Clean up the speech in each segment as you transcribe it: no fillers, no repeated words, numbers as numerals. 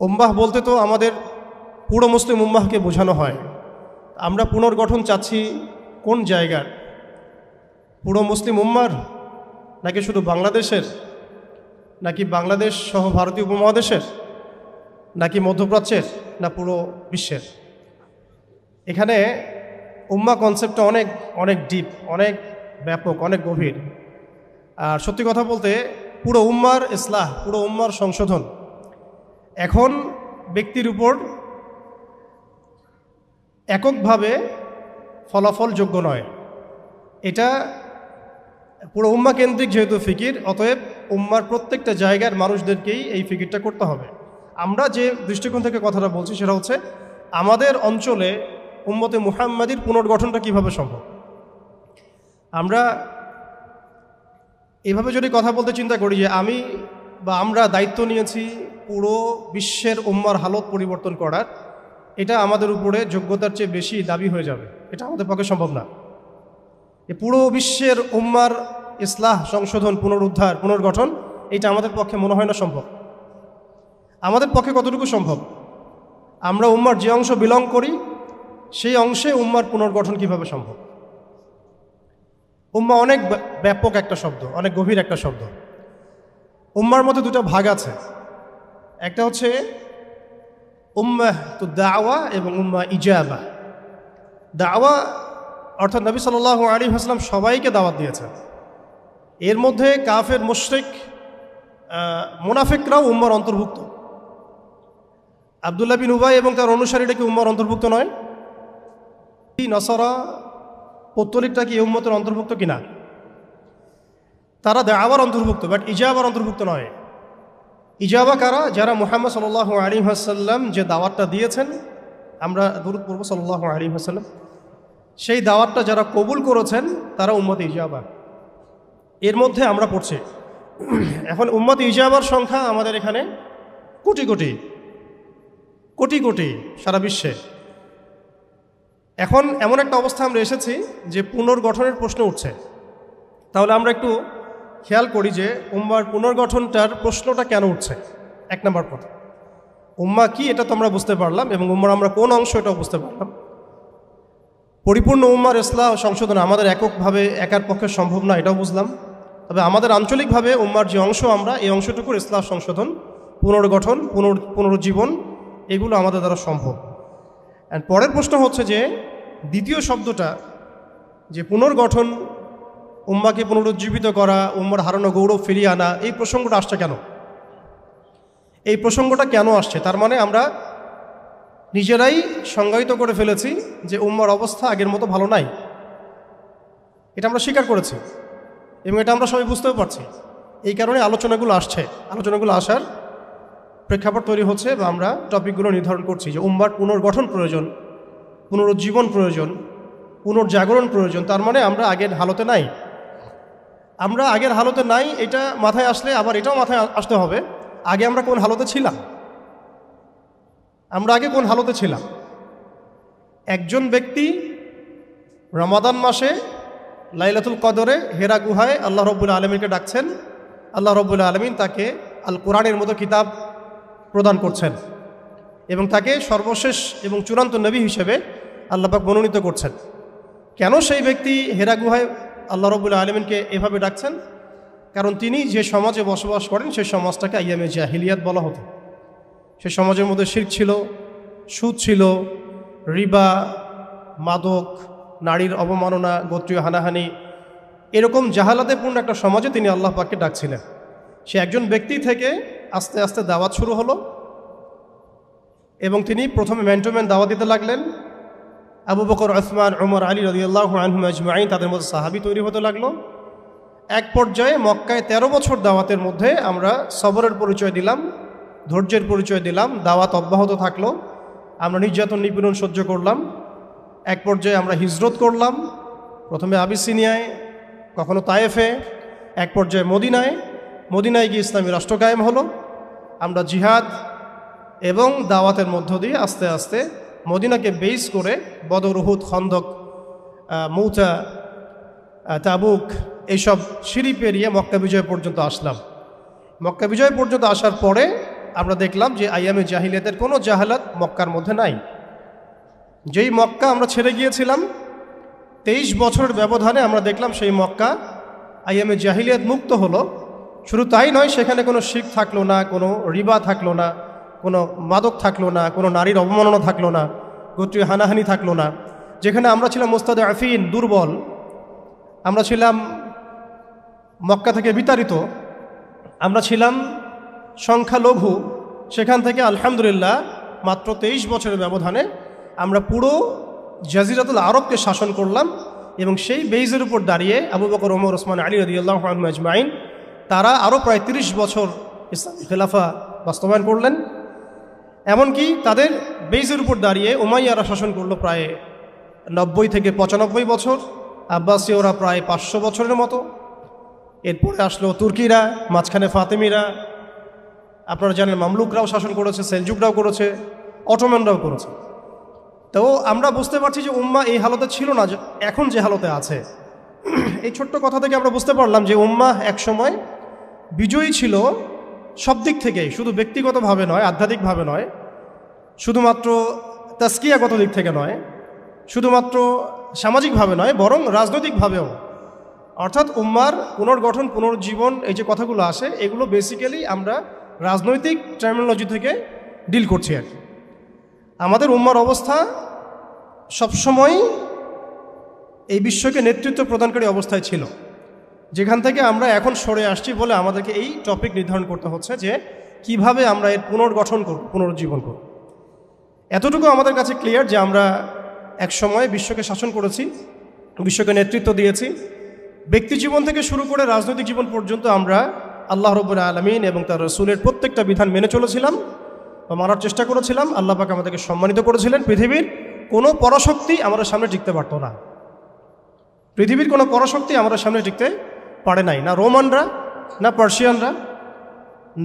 উম্মাহ বলতে তো আমাদের পুরো মুসলিম উম্মাহকে বোঝানো হয়। আমরা পুনর্গঠন চাচ্ছি কোন জায়গার? পুরো মুসলিম উম্মার, নাকি শুধু বাংলাদেশের, নাকি বাংলাদেশ সহ ভারতীয় উপমহাদেশের, নাকি মধ্যপ্রাচ্যের, না পুরো বিশ্বের? এখানে উম্মা কনসেপ্টটা অনেক অনেক ডিপ, অনেক ব্যাপক, অনেক গভীর। আর সত্যি কথা বলতে পুরো উম্মার ইসলাহ, পুরো উম্মার সংশোধন এখন ব্যক্তির উপর এককভাবে ফলাফলযোগ্য নয়। এটা পুরো উম্মা কেন্দ্রিক যেহেতু ফিকির, অতএব উম্মার প্রত্যেকটা জায়গার মানুষদেরকেই এই ফিকিরটা করতে হবে। আমরা যে দৃষ্টিকোণ থেকে কথাটা বলছি সেটা হচ্ছে আমাদের অঞ্চলে উম্মতে মুহাম্মাদির পুনর্গঠনটা কিভাবে সম্ভব। আমরা এভাবে যদি কথা বলতে চিন্তা করি যে আমি বা আমরা দায়িত্ব নিয়েছি পুরো বিশ্বের উম্মার হালত পরিবর্তন করার, এটা আমাদের উপরে যোগ্যতার চেয়ে বেশি দাবি হয়ে যাবে। এটা আমাদের পক্ষে সম্ভব না। পুরো বিশ্বের উম্মার ইসলাহ, সংশোধন, পুনরুদ্ধার, পুনর্গঠন, এটা আমাদের পক্ষে মনে হয় না সম্ভব। আমাদের পক্ষে কতটুকু সম্ভব? আমরা উম্মার যে অংশ বিলং করি সেই অংশে উম্মার পুনর্গঠন কিভাবে সম্ভব? উম্মা অনেক ব্যাপক একটা শব্দ, অনেক গভীর একটা শব্দ। উম্মার মধ্যে দুটো ভাগ আছে। একটা হচ্ছে উম্মাহ তু দাওয়া এবং উম্মা ইজাবা। দাওয়া অর্থাৎ নবী সাল্লাল্লাহু আলাইহি ওয়াসাল্লাম সবাইকে দাওয়াত দিয়েছেন। এর মধ্যে কাফের, মুশরিক, মুনাফিকরাও উম্মার অন্তর্ভুক্ত। আব্দুল্লাহ বিন উবাই এবং তার অনুসারীরা কি উম্মার অন্তর্ভুক্ত নয়? নসারা, পৌত্তলিকটা কি উম্মতের অন্তর্ভুক্ত কিনা? তারা দাওয়ার অন্তর্ভুক্ত, বাট ইজাবার অন্তর্ভুক্ত নয়। ইজাবা কারা? যারা মুহাম্মদ সাল্লাল্লাহু আলাইহি ওয়াসাল্লাম যে দাওয়াতটা দিয়েছেন, আমরা দরুদ পড়ব সাল্লাল্লাহু আলাইহি ওয়াসাল্লাম, সেই দাওয়াতটা যারা কবুল করেছেন তারা উম্মতে ইজাবা। এর মধ্যে আমরা পড়ছি। এখন উম্মতে ইজাবার সংখ্যা আমাদের এখানে কোটি কোটি কোটি কোটি সারা বিশ্বে। এখন এমন একটা অবস্থা আমরা এসেছি যে পুনর্গঠনের প্রশ্ন উঠছে। তাহলে আমরা একটু খেয়াল করি যে উম্মার পুনর্গঠনটার প্রশ্নটা কেন উঠছে। এক নম্বর কথা, উম্মা কি এটা তো আমরা বুঝতে পারলাম, এবং উম্মার আমরা কোন অংশ এটাও বুঝতে পারলাম। পরিপূর্ণ উম্মার ইসলাহ সংশোধন আমাদের এককভাবে একার পক্ষে সম্ভব না, এটাও বুঝলাম। তবে আমাদের আঞ্চলিকভাবে উম্মার যে অংশ, আমরা এই অংশটুকুর ইসলাহ সংশোধন, পুনর্গঠন, পুনরুজ্জীবন, এগুলো আমাদের দ্বারা সম্ভব। অ্যান্ড পরের প্রশ্ন হচ্ছে যে দ্বিতীয় শব্দটা, যে পুনর্গঠন, উম্মাকে পুনরুজ্জীবিত করা, উম্মার হারানো গৌরব ফিরিয়ে আনা, এই প্রসঙ্গটা আসছে কেন? এই প্রসঙ্গটা কেন আসছে? তার মানে আমরা নিজেরাই সংজ্ঞায়িত করে ফেলেছি যে উম্মার অবস্থা আগের মতো ভালো নাই। এটা আমরা স্বীকার করেছি এবং এটা আমরা সবাই বুঝতেও পারছি। এই কারণে আলোচনাগুলো আসছে। আলোচনাগুলো আসার প্রেক্ষাপট তৈরি হচ্ছে বা আমরা টপিকগুলো নির্ধারণ করছি যে উম্মার পুনর্গঠন প্রয়োজন, পুনরুজ্জীবন প্রয়োজন, পুনর্জাগরণ প্রয়োজন। তার মানে আমরা আগের হালতে নাই। আমরা আগের হালতে নাই, এটা মাথায় আসলে আবার এটাও মাথায় আসতে হবে আগে আমরা কোন হালতে ছিলাম। আমরা আগে কোন হালতে ছিলাম? একজন ব্যক্তি রমাদান মাসে লাইলাতুল কদরে হেরা গুহায় আল্লাহ রব্বুল আলমীকে ডাকছেন। আল্লাহ রব্বুল আলমিন তাকে আল কোরআনের মতো কিতাব প্রদান করছেন এবং তাকে সর্বশেষ এবং চূড়ান্ত নবী হিসেবে আল্লাহ পাক মনোনীত করছেন। কেন সেই ব্যক্তি হেরা গুহায় আল্লাহ রব্বুল আলমিনকে এভাবে ডাকছেন? কারণ তিনি যে সমাজে বসবাস করেন সেই সমাজটাকে আইয়ামে জাহিলিয়াত বলা হতো। সে সমাজের মধ্যে শিরক ছিল, সুদ ছিল, রিবা, মাদক, নারীর অবমাননা, গোত্রীয় হানাহানি, এরকম জাহালাতে পূর্ণ একটা সমাজে তিনি আল্লাহ পাককে ডাকছিলেন। সে একজন ব্যক্তি থেকে আস্তে আস্তে দাওয়াত শুরু হলো এবং তিনি প্রথমে ম্যান টু ম্যান দাওয়াত দিতে লাগলেন। আবু বকর, উসমান, উমর, আলী রাদিয়াল্লাহু আনহুম আজমাইন, তাদের মধ্যে সাহাবী তৈরি হতে লাগলো। এক পর্যায়ে মক্কায় 13 বছর দাওয়াতের মধ্যে আমরা সবরের পরিচয় দিলাম, ধৈর্যের পরিচয় দিলাম, দাওয়াত অব্যাহত থাকলো, আমরা নির্যাতন নিপীড়ন সহ্য করলাম। এক পর্যায়ে আমরা হিজরত করলাম, প্রথমে আবিসিনিয়ায়, কখনো তায়েফে, এক পর্যায়ে মদিনায় গিয়ে ইসলামী রাষ্ট্র কায়েম হলো। আমরা জিহাদ এবং দাওয়াতের মধ্য দিয়ে আস্তে আস্তে মদিনাকে বেস করে বদর, উহুদ, খন্দক, মৌতা, তাবুক, এইসব সিঁড়ি পেরিয়ে মক্কা বিজয় পর্যন্ত আসলাম। মক্কা বিজয় পর্যন্ত আসার পরে আমরা দেখলাম যে আইয়ামে জাহিলিয়াতের কোনো জাহালাত মক্কার মধ্যে নাই। যেই মক্কা আমরা ছেড়ে গিয়েছিলাম 23 বছরের ব্যবধানে আমরা দেখলাম সেই মক্কা আইয়ামে জাহিলিয়াত মুক্ত হলো। শুধু তাই নয়, সেখানে কোনো শিরক থাকলো না, কোনো রিবা থাকলো না, কোনো মাদক থাকলো না, কোনো নারীর অবমাননা থাকলো না, গোত্রীয় হানাহানি থাকলো না। যেখানে আমরা ছিলাম মুস্তাদআফিন, দুর্বল, আমরা ছিলাম মক্কা থেকে বিতাড়িত, আমরা ছিলাম সংখ্যালঘু, সেখান থেকে আলহামদুলিল্লাহ মাত্র 23 বছরের ব্যবধানে আমরা পুরো জাজিরাতুল আরবকে শাসন করলাম। এবং সেই বেইজের উপর দাঁড়িয়ে আবু বকর, ওমর, ওসমান, আলী রাদিয়াল্লাহু আনহুম আজমাইন তারা আরও প্রায় 30 বছর ইসলামী খেলাফা বাস্তবায়ন করলেন। এমনকি তাদের বেইজের উপর দাঁড়িয়ে উমাইয়ারা শাসন করলো প্রায় 90 থেকে 95 বছর, আব্বাসীয়রা প্রায় 500 বছরের মতো। এরপরে আসলো তুর্কিরা, মাঝখানে ফাতেমিরা, আপনারা জানেন মামলুকরাও শাসন করেছে, সেলজুকরাও করেছে, অটোম্যানরাও করেছে। তো আমরা বুঝতে পারছি যে উম্মাহ এই হালতে ছিল না এখন যে হালতে আছে। এই ছোট্ট কথা থেকে আমরা বুঝতে পারলাম যে উম্মাহ একসময় বিজয়ী ছিল সব দিক থেকেই, শুধু ব্যক্তিগতভাবে নয়, আধ্যাত্মিকভাবে নয়, শুধুমাত্র তাসকিয়াগত দিক থেকে নয়, শুধুমাত্র সামাজিকভাবে নয়, বরং রাজনৈতিকভাবেও। অর্থাৎ উম্মার পুনর্গঠন, পুনর্জীবন, এই যে কথাগুলো আসে, এগুলো বেসিক্যালি আমরা রাজনৈতিক টার্মিনোলজি থেকে ডিল করছি আর কি। আমাদের উম্মার অবস্থা সবসময় এই বিশ্বকে নেতৃত্ব প্রদানকারী অবস্থায় ছিল, যেখান থেকে আমরা এখন সরে আসছি বলে আমাদেরকে এই টপিক নির্ধারণ করতে হচ্ছে যে কিভাবে আমরা এর পুনর্গঠন করব, পুনর্জীবন করব। এতটুকু আমাদের কাছে ক্লিয়ার যে আমরা এক সময় বিশ্বকে শাসন করেছি, বিশ্বকে নেতৃত্ব দিয়েছি। ব্যক্তি জীবন থেকে শুরু করে রাজনৈতিক জীবন পর্যন্ত আমরা আল্লাহ রাব্বুল আলামিন এবং তার রাসূলের প্রত্যেকটা বিধান মেনে চলেছিলাম বা মানার চেষ্টা করেছিলাম। আল্লাহ পাক আমাদেরকে সম্মানিত করেছিলেন। পৃথিবীর কোনো পরাশক্তি আমাদের সামনে টিকতে পারতো না, পৃথিবীর কোনো পরাশক্তি আমাদের সামনে টিকতে পারে নাই, না রোমানরা, না পার্সিয়ানরা,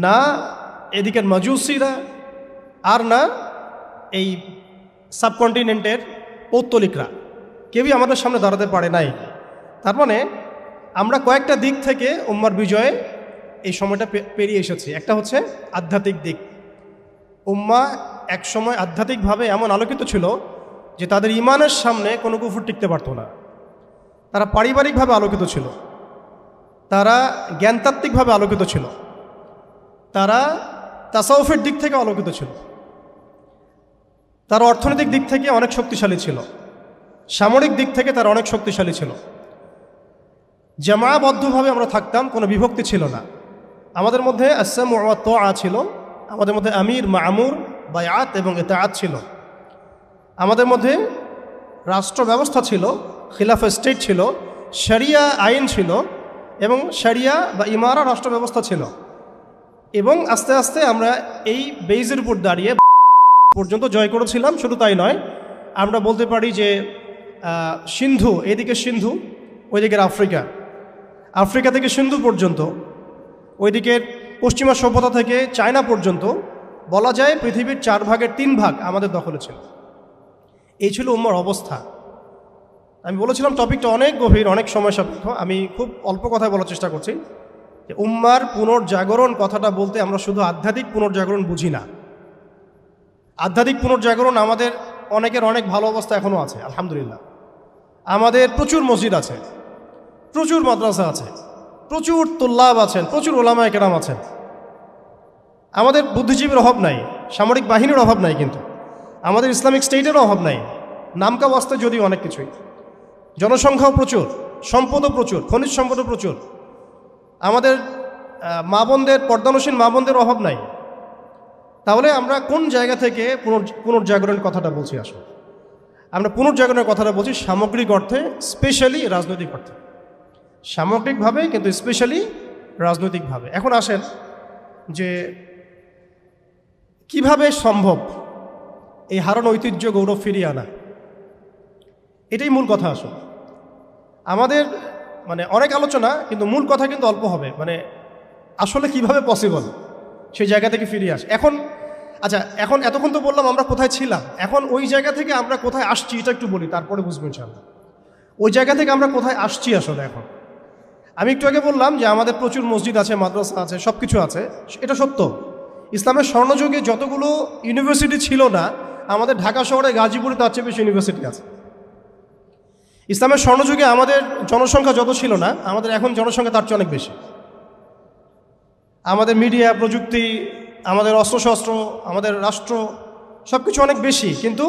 না এদিকের মাজুসিরা, আর না এই সাবকন্টিনেন্টের পৌত্তলিকরা, কেউই আমাদের সামনে দাঁড়াতে পারে নাই। তার মানে আমরা কয়েকটা দিক থেকে উম্মার বিজয়ে এই সময়টা পেরিয়ে এসেছি। একটা হচ্ছে আধ্যাত্মিক দিক। উম্মা এক সময় আধ্যাত্মিকভাবে এমন আলোকিত ছিল যে তাদের ইমানের সামনে কোনো কুফর টিকতে পারতো না। তারা পারিবারিকভাবে আলোকিত ছিল, তারা জ্ঞানতাত্ত্বিকভাবে আলোকিত ছিল, তারা তাসাউফের দিক থেকে আলোকিত ছিল, তারা অর্থনৈতিক দিক থেকে অনেক শক্তিশালী ছিল, সামরিক দিক থেকে তারা অনেক শক্তিশালী ছিল। জামাবদ্ধভাবে আমরা থাকতাম, কোনো বিভক্তি ছিল না। আমাদের মধ্যে আসসাম ওয়া তাআ ছিল, আমাদের মধ্যে আমির, মামুর, বায়াত এবং ইতাআত ছিল। আমাদের মধ্যে রাষ্ট্র ব্যবস্থা ছিল, খিলাফা স্টেট ছিল, শরিয়া আইন ছিল এবং শরিয়া বা ইমারা রাষ্ট্র ব্যবস্থা ছিল। এবং আস্তে আস্তে আমরা এই বেইজের উপর দাঁড়িয়ে পর্যন্ত জয় করেছিলাম। শুধু তাই নয়, আমরা বলতে পারি যে সিন্ধু, এদিকে সিন্ধু, ওইদিকের আফ্রিকা, আফ্রিকা থেকে সিন্ধু পর্যন্ত, ওইদিকের পশ্চিমা সভ্যতা থেকে চায়না পর্যন্ত, বলা যায় পৃথিবীর 4 ভাগের 3 ভাগ আমাদের দখলে ছিল। এই ছিল উম্মার অবস্থা। আমি বলেছিলাম টপিকটা অনেক গভীর, অনেক সময় সাপেক্ষ। আমি খুব অল্প কথায় বলার চেষ্টা করছি যে উম্মার পুনর্জাগরণ কথাটা বলতে আমরা শুধু আধ্যাত্মিক পুনর্জাগরণ বুঝি না। আধ্যাত্মিক পুনর্জাগরণ আমাদের অনেকের অনেক ভালো অবস্থা এখনও আছে, আলহামদুলিল্লাহ। আমাদের প্রচুর মসজিদ আছে, প্রচুর মাদ্রাসা আছে, প্রচুর তুল্লাব আছেন, প্রচুর ওলামায়ে কেরাম আছেন। আমাদের বুদ্ধিজীবীর অভাব নাই, সামরিক বাহিনীর অভাব নাই, কিন্তু আমাদের ইসলামিক স্টেটেরও অভাব নাই। নামকা বাস্তে যদিও অনেক কিছুই, জনসংখ্যাও প্রচুর, সম্পদও প্রচুর, খনিজ সম্পদও প্রচুর। আমাদের মা বোনদের, পর্দানসীন মা বোনদের অভাব নাই। তাহলে আমরা কোন জায়গা থেকে পুনর্জাগরণের কথাটা বলছি? আসলে আমরা পুনর্জাগরণের কথাটা বলছি সামগ্রিক অর্থে, স্পেশালি রাজনৈতিক অর্থে, সামগ্রিকভাবে কিন্তু স্পেশালি রাজনৈতিকভাবে। এখন আসেন যে কিভাবে সম্ভব এই হারানো ঐতিহ্য, গৌরব ফিরিয়ে আনা, এটাই মূল কথা। আসলে আমাদের অনেক আলোচনা, কিন্তু মূল কথা কিন্তু অল্প হবে। আসলে কিভাবে পসিবল সেই জায়গা থেকে ফিরিয়ে আসে। এখন এতক্ষণ তো বললাম আমরা কোথায় ছিলাম, এখন ওই জায়গা থেকে আমরা কোথায় আসছি এটা একটু বলি, তারপরে বুঝবেন ইনশাআল্লাহ ওই জায়গা থেকে আমরা কোথায় আসছি। আসলে এখন আমি একটু আগে বললাম যে আমাদের প্রচুর মসজিদ আছে, মাদ্রাসা আছে, সব কিছু আছে, এটা সত্য। ইসলামের স্বর্ণযুগে যতগুলো ইউনিভার্সিটি ছিল না, আমাদের ঢাকা শহরে গাজীপুরে তার চেয়ে বেশি ইউনিভার্সিটি আছে। ইসলামের স্বর্ণযুগে আমাদের জনসংখ্যা যত ছিল না, আমাদের এখন জনসংখ্যা তার চেয়ে অনেক বেশি। আমাদের মিডিয়া, প্রযুক্তি, আমাদের অস্ত্রশস্ত্র, আমাদের রাষ্ট্র সব কিছু অনেক বেশি, কিন্তু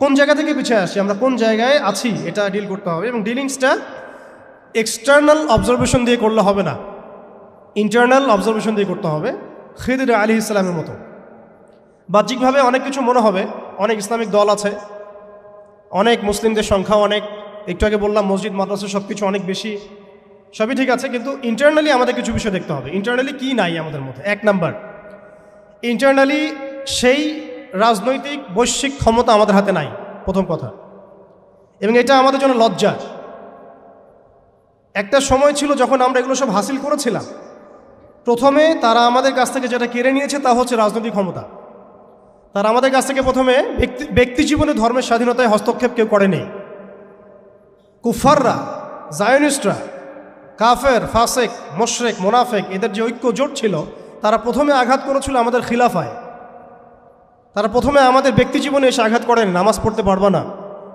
কোন জায়গা থেকে পিছিয়ে আসছি, আমরা কোন জায়গায় আছি, এটা ডিল করতে হবে। এবং ডিলিংসটা এক্সটার্নাল অবজারভেশন দিয়ে করলে হবে না, ইন্টারনাল অবজারভেশন দিয়ে করতে হবে। খিদির আলাইহিস সালামের মতো বাহ্যিকভাবে অনেক কিছু মনে হবে, অনেক ইসলামিক দল আছে, অনেক মুসলিমদের সংখ্যা অনেক, একটু আগে বললাম মসজিদ মাদ্রাসা সব কিছু অনেক বেশি, সবই ঠিক আছে, কিন্তু ইন্টারনালি আমাদের কিছু বিষয় দেখতে হবে। ইন্টারনালি কি নাই আমাদের মধ্যে? এক নাম্বার, ইন্টারনালি সেই রাজনৈতিক বৈশ্বিক ক্ষমতা আমাদের হাতে নাই, প্রথম কথা। এবং এটা আমাদের জন্য লজ্জা। একটা সময় ছিল যখন আমরা এগুলো সব হাসিল করেছিলাম, প্রথমে তারা আমাদের কাছ থেকে যেটা কেড়ে নিয়েছে তা হচ্ছে রাজনৈতিক ক্ষমতা। তারা আমাদের কাছ থেকে প্রথমে ব্যক্তি জীবনে ধর্মের স্বাধীনতায় হস্তক্ষেপ কেউ করেনি। কুফাররা, জায়নিস্টরা, কাফের, ফাসেক, মোশরেক, মোনাফেক, এদের যে ঐক্য জোট ছিল, তারা প্রথমে আঘাত করেছিল আমাদের খিলাফায়। তারা প্রথমে আমাদের ব্যক্তি জীবনে এসে আঘাত করেন, নামাজ পড়তে পারবা না,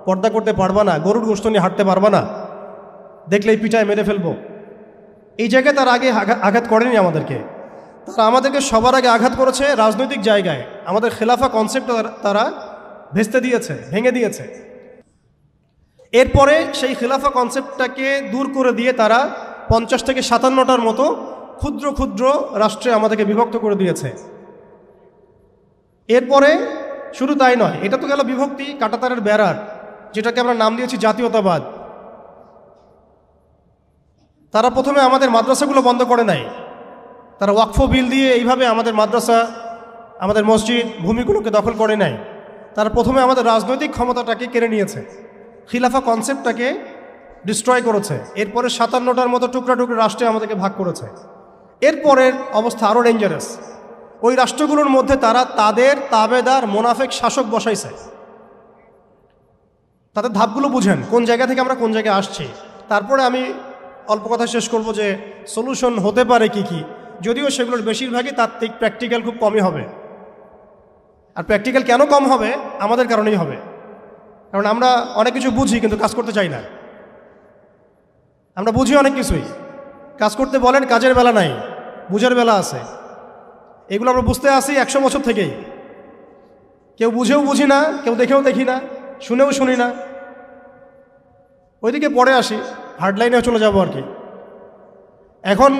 পর্দা করতে পারবা না, গরুর গোশত নিয়ে হাঁটতে পারবা না, দেখলেই পিঠায় মেরে ফেলবো, এই জায়গায় তারা আগে আঘাত করেনি আমাদেরকে। তারা আমাদেরকে সবার আগে আঘাত করেছে রাজনৈতিক জায়গায়। আমাদের খেলাফা কনসেপ্ট তারা ভেস্তে দিয়েছে, ভেঙে দিয়েছে। এরপরে সেই খেলাফা কনসেপ্টটাকে দূর করে দিয়ে তারা 50 থেকে 57টার মতো ক্ষুদ্র ক্ষুদ্র রাষ্ট্রে আমাদেরকে বিভক্ত করে দিয়েছে। এরপরে শুধু তাই নয়, এটা তো গেল বিভক্তি, কাঁটাতারের বেড়ার, যেটাকে আমরা নাম দিয়েছি জাতীয়তাবাদ। তারা প্রথমে আমাদের মাদ্রাসাগুলো বন্ধ করে নাই, তারা ওয়াকফ বিল দিয়ে এইভাবে আমাদের মাদ্রাসা, আমাদের মসজিদ, ভূমিগুলোকে দখল করে নাই। তারা প্রথমে আমাদের রাজনৈতিক ক্ষমতাটাকে কেড়ে নিয়েছে, খিলাফা কনসেপ্টটাকে ডিস্ট্রয় করেছে। এরপরে 57টার মতো টুকরা টুকরা রাষ্ট্রে আমাদেরকে ভাগ করেছে। এরপরের অবস্থা আরও ডেঞ্জারাস। ওই রাষ্ট্রগুলোর মধ্যে তারা তাদের তাবেদার মোনাফেক শাসক বসাইছে। তাদের ধাপগুলো বুঝেন, কোন জায়গা থেকে আমরা কোন জায়গায় আসছি। তারপরে আমি অল্প কথা শেষ করব যে সলিউশন হতে পারে কি কি, যদিও সেগুলোর বেশিরভাগই তাত্ত্বিক, প্র্যাকটিক্যাল খুব কমই হবে। আর প্র্যাকটিক্যাল কেন কম হবে? আমাদের কারণেই হবে, কারণ আমরা অনেক কিছু বুঝি কিন্তু কাজ করতে চাই না। আমরা বুঝি অনেক কিছুই, কাজ করতে বলেন কাজের বেলা নাই, বুঝার বেলা আছে। এগুলো আমরা বুঝতে আসি 100 বছর থেকেই, কেউ বুঝেও বুঝি না, কেউ দেখেও দেখি না, শুনেও শুনি না। ওইদিকে পরে আসি, হার্ডলাইনে চলে যাব আর কি। এখন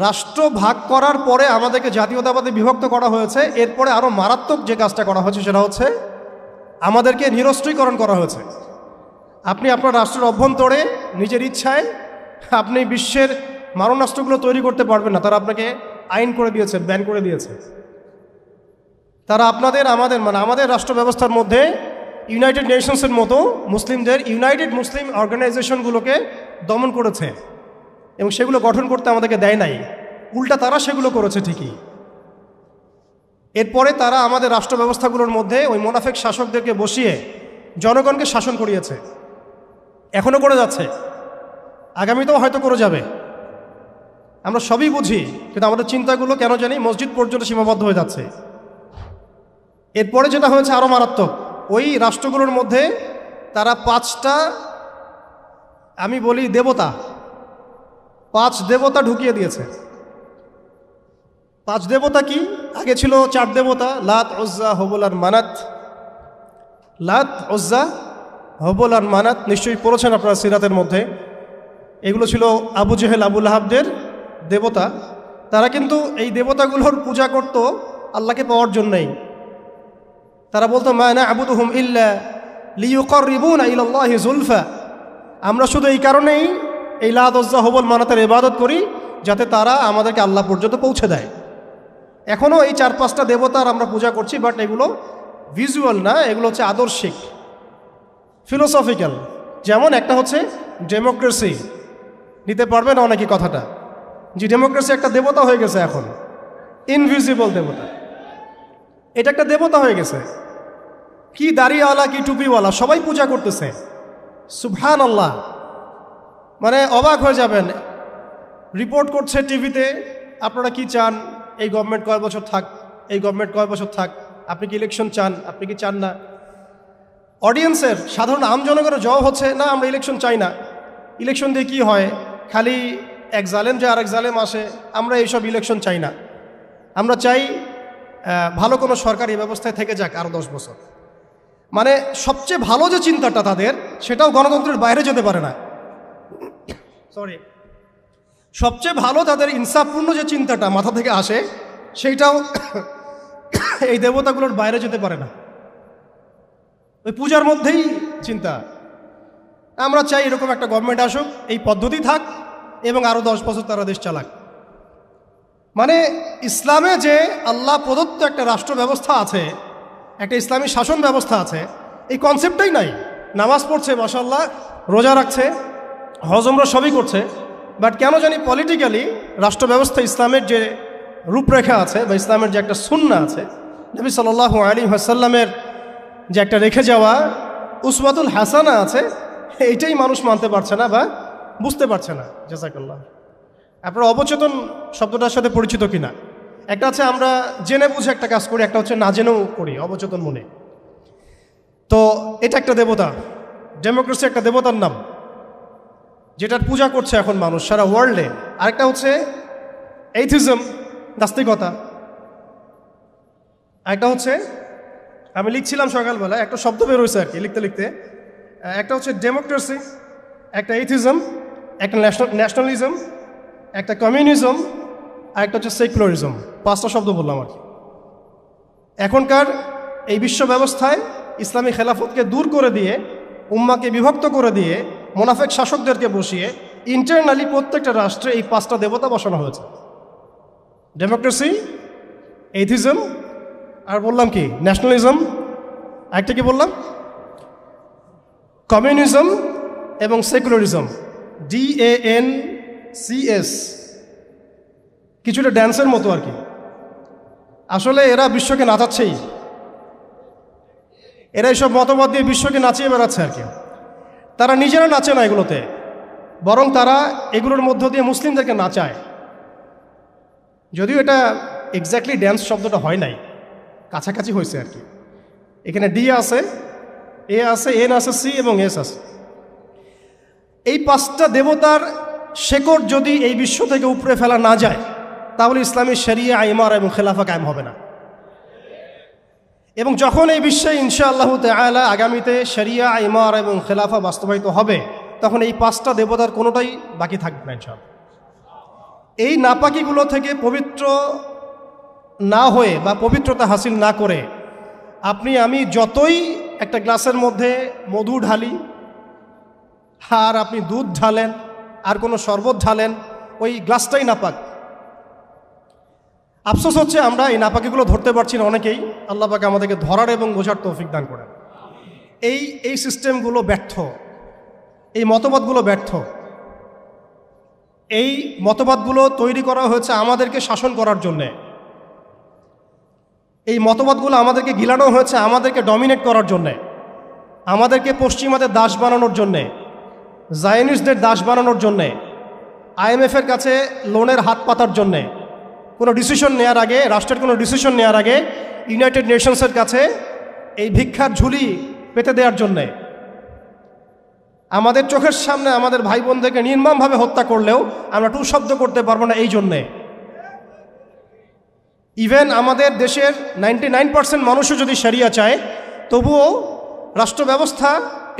রাষ্ট্র ভাগ করার পরে আমাদেরকে জাতীয়তাবাদে বিভক্ত করা হয়েছে। এরপরে আরও মারাত্মক যে কাজটা করা হয়েছে সেটা হচ্ছে আমাদেরকে নিরস্ত্রীকরণ করা হয়েছে। আপনি আপনার রাষ্ট্রের অভ্যন্তরে নিজের ইচ্ছায় আপনি বিশ্বের মারণাস্ত্রগুলো তৈরি করতে পারবেন না। তারা আপনাকে আইন করে দিয়েছে, ব্যান করে দিয়েছে। তারা আমাদের রাষ্ট্র ব্যবস্থার মধ্যে ইউনাইটেড নেশনসের মতো মুসলিমদের ইউনাইটেড মুসলিম অর্গানাইজেশনগুলোকে দমন করেছে এবং সেগুলো গঠন করতে আমাদেরকে দেয় নাই, উল্টা তারা সেগুলো করেছে ঠিকই। এরপরে তারা আমাদের রাষ্ট্র ব্যবস্থাগুলোর মধ্যে ওই মোনাফেক শাসকদেরকে বসিয়ে জনগণকে শাসন করিয়েছে। এখনও করে যাচ্ছে, আগামীতেও হয়তো করে যাবে। আমরা সবই বুঝি, কিন্তু আমাদের চিন্তাগুলো কেন জানি মসজিদ পর্যন্ত সীমাবদ্ধ হয়ে যাচ্ছে। এরপরে যেটা হয়েছে আরও মারাত্মক, ওই রাষ্ট্রগুলোর মধ্যে তারা 5টা, আমি বলি দেবতা, 5 দেবতা ঢুকিয়ে দিয়েছে। 5 দেবতা কি? আগে ছিল 4 দেবতা, লাত, উজ্জা, হবল আর মানাত। লাত, উজ্জা, হবল আর মানাত নিশ্চয়ই পড়েছেন আপনারা সিরাতের মধ্যে। এগুলো ছিল আবু জেহেল, আবু লাহাবদের দেবতা। তারা কিন্তু এই দেবতাগুলোর পূজা করত আল্লাহকে পাওয়ার জন্যই। তারা বলতো মা না'বুদুহুম ইল্লা লিয়ুকাররিবুনা ইলাল্লাহি যুলফা, আমরা শুধু এই কারণেই এই লাত, উজ্জা, হবল, মানাতের ইবাদত করি যাতে তারা আমাদেরকে আল্লাহ পর্যন্ত পৌঁছে দেয়। এখনও এই 4-5টা দেবতার আমরা পূজা করছি, বাট এগুলো ভিজুয়াল না, এগুলো হচ্ছে আদর্শিক, ফিলোসফিক্যাল। যেমন একটা হচ্ছে ডেমোক্রেসি, নিতে পারবে না অনেকে কথাটা, যে ডেমোক্রেসি একটা দেবতা হয়ে গেছে এখন, ইনভিজিবল দেবতা। এটা একটা দেবতা হয়ে গেছে, কি দাড়িওয়ালা কি টুপিওয়ালা সবাই পূজা করতেছে। সুবহানাল্লাহ, মানে অবাক হয়ে যাবেন। রিপোর্ট করছে টিভিতে, আপনারা কি চান এই গভর্নমেন্ট কয় বছর থাক, এই গভর্নমেন্ট কয় বছর থাক, আপনি কি ইলেকশন চান, আপনি কি চান না? অডিয়েন্সের সাধারণ আমজনগণের জবাব হচ্ছে না, আমরা ইলেকশন চাই না। ইলেকশন দিয়ে কি হয়, খালি এক জালেম যে আরেক জালেম আসে, আমরা এইসব ইলেকশন চাই না। আমরা চাই ভালো কোনো সরকারি ব্যবস্থায় থেকে যাক আরও 10 বছর। মানে সবচেয়ে ভালো যে চিন্তাটা তাদের, সেটাও গণতন্ত্রের বাইরে যেতে পারে না। সরি, সবচেয়ে ভালো তাদের ইনসাফপূর্ণ যে চিন্তাটা মাথা থেকে আসে, সেইটাও এই দেবতাগুলোর বাইরে যেতে পারে না। ওই পূজার মধ্যেই চিন্তা। আমরা চাই এরকম একটা গভর্নমেন্ট আসুক, এই পদ্ধতি থাক এবং আরও 10 বছর তারা দেশ চালাক। মানে ইসলামে যে আল্লাহ প্রদত্ত একটা রাষ্ট্র ব্যবস্থা আছে, একটা ইসলামী শাসন ব্যবস্থা আছে, এই কনসেপ্টটাই নাই। নামাজ পড়ছে মাশাআল্লাহ, রোজা রাখছে, হজ উমরা সবই করছে, বাট কেন জানি পলিটিক্যালি রাষ্ট্র ব্যবস্থা ইসলামের যে রূপরেখা আছে বা ইসলামের যে একটা সুন্নাহ আছে, নবী সাল্লাল্লাহু আলাইহি ওয়াসাল্লামের যে একটা রেখে যাওয়া উসওয়াতুল হাসানা আছে, এইটাই মানুষ মানতে পারছে না বা বুঝতে পারছে না। জাযাকাল্লাহ। আপনারা অবচেতন শব্দটার সাথে পরিচিত কিনা? একটা হচ্ছে আমরা জেনে বুঝে একটা কাজ করি, একটা হচ্ছে না জেনেও করি, অবচেতন মনে। তো এটা একটা দেবতা, ডেমোক্রেসি একটা দেবতার নাম, যেটার পূজা করছে এখন মানুষ সারা ওয়ার্ল্ডে। আরেকটা হচ্ছে এইথিজম, নাস্তিকতা। আরেকটা হচ্ছে, আমি লিখছিলাম সকালবেলা, একটা শব্দ বের হয়েছে আর কি লিখতে লিখতে। একটা হচ্ছে ডেমোক্রেসি, একটা এইথিজম, একটা ন্যাশনালিজম, একটা কমিউনিজম, আর একটা হচ্ছে সেকুলারিজম। 5টা শব্দ বললাম আর কি। এখনকার এই বিশ্ব ব্যবস্থায় ইসলামী খেলাফতকে দূর করে দিয়ে, উম্মাকে বিভক্ত করে দিয়ে, মুনাফিক শাসকদেরকে বসিয়ে ইন্টারনালি প্রত্যেকটা রাষ্ট্রে এই 5টা দেবতা বসানো হয়েছে। ডেমোক্রেসি, এইথিজম, আর বললাম কি ন্যাশনালিজম, আরেকটা কি বললাম, কমিউনিজম এবং সেকুলারিজম। DANCS, কিছুটা ড্যান্সের মতো আর কি। আসলে এরা বিশ্বকে নাচাচ্ছেই, এরা এইসব মতবাদ দিয়ে বিশ্বকে নাচিয়ে বেড়াচ্ছে আর কি। তারা নিজেরা নাচে না এগুলোতে, বরং তারা এগুলোর মধ্য দিয়ে মুসলিমদেরকে নাচায়। যদিও এটা এক্স্যাক্টলি ড্যান্স শব্দটা হয় নাই, কাছাকাছি হয়েছে আর কি। এখানে D আছে, A আছে, N আছে, C এবং S আছে। এই 5টা দেবতার শেকড় যদি এই বিশ্ব থেকে উপড়ে ফেলা না যায়, তাহলে ইসলামী শরিয়া, ইমারা এবং খেলাফা কায়েম হবে না। এবং যখন এই বিশ্বে ইনশাআল্লাহ তাআলা আগামীতে শরিয়া, ইমারা এবং খেলাফা বাস্তবায়িত হবে, তখন এই 5টা দেবতার কোনোটাই বাকি থাকবে না ইনশাআল্লাহ। এই নাপাকিগুলো থেকে পবিত্র না হয়ে বা পবিত্রতা হাসিল না করে আপনি আমি যতই একটা গ্লাসের মধ্যে মধু ঢালি, আর আপনি দুধ ঢালেন, আর কোনো শরবত ঢালেন, ওই গ্লাসটাই নাপাক। আফসোস হচ্ছে আমরা এই নাপাকিগুলো ধরতে পারছি না অনেকেই। আল্লাহ পাক আমাদেরকে ধরার এবং বোঝার তৌফিক দান করেন। এই সিস্টেমগুলো ব্যর্থ, এই মতবাদগুলো ব্যর্থ। এই মতবাদগুলো তৈরি করা হয়েছে আমাদেরকে শাসন করার জন্যে। এই মতবাদগুলো আমাদেরকে গিলানো হয়েছে আমাদেরকে ডমিনেট করার জন্যে, আমাদেরকে পশ্চিমাদের দাস বানানোর জন্যে, জায়নিস্টদের দাস বানানোর জন্যে, IMF-এর কাছে লোনের হাত পাতার জন্যে, কোনো ডিসিশন নেওয়ার আগে, রাষ্ট্রের কোনো ডিসিশন নেওয়ার আগে ইউনাইটেড নেশনসের কাছে এই ভিক্ষার ঝুলি পেতে দেওয়ার জন্যে, আমাদের চোখের সামনে আমাদের ভাই বোনদেরকে নির্মমভাবে হত্যা করলেও আমরা টু শব্দ করতে পারবো না এই জন্যে। ইভেন আমাদের দেশের 99% মানুষও যদি শরিয়া চায়, তবুও রাষ্ট্র ব্যবস্থা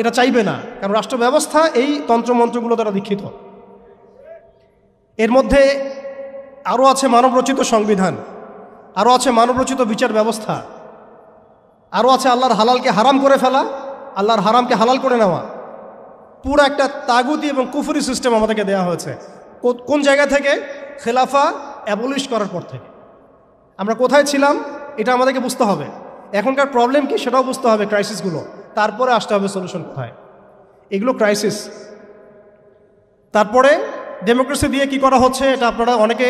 এটা চাইবে না, কারণ রাষ্ট্র ব্যবস্থা এই তন্ত্রমন্ত্রগুলো দ্বারা দীক্ষিত। এর মধ্যে আরও আছে মানবরচিত সংবিধান, আরও আছে মানবরচিত বিচার ব্যবস্থা, আরও আছে আল্লাহর হালালকে হারাম করে ফেলা, আল্লাহর হারামকে হালাল করে নেওয়া। পুরো একটা তাগুতি এবং কুফরি সিস্টেম আমাদেরকে দেওয়া হয়েছে। কোন জায়গা থেকে? খেলাফা অ্যাবলিশ করার পর থেকে। আমরা কোথায় ছিলাম এটা আমাদেরকে বুঝতে হবে। এখনকার প্রবলেম কি সেটাও বুঝতে হবে, ক্রাইসিসগুলো, তারপরে আসতে হবে সলিউশন কোথায়। এগুলো ক্রাইসিস। তারপরে ডেমোক্রেসি দিয়ে কি করা হচ্ছে এটা আপনারা অনেকে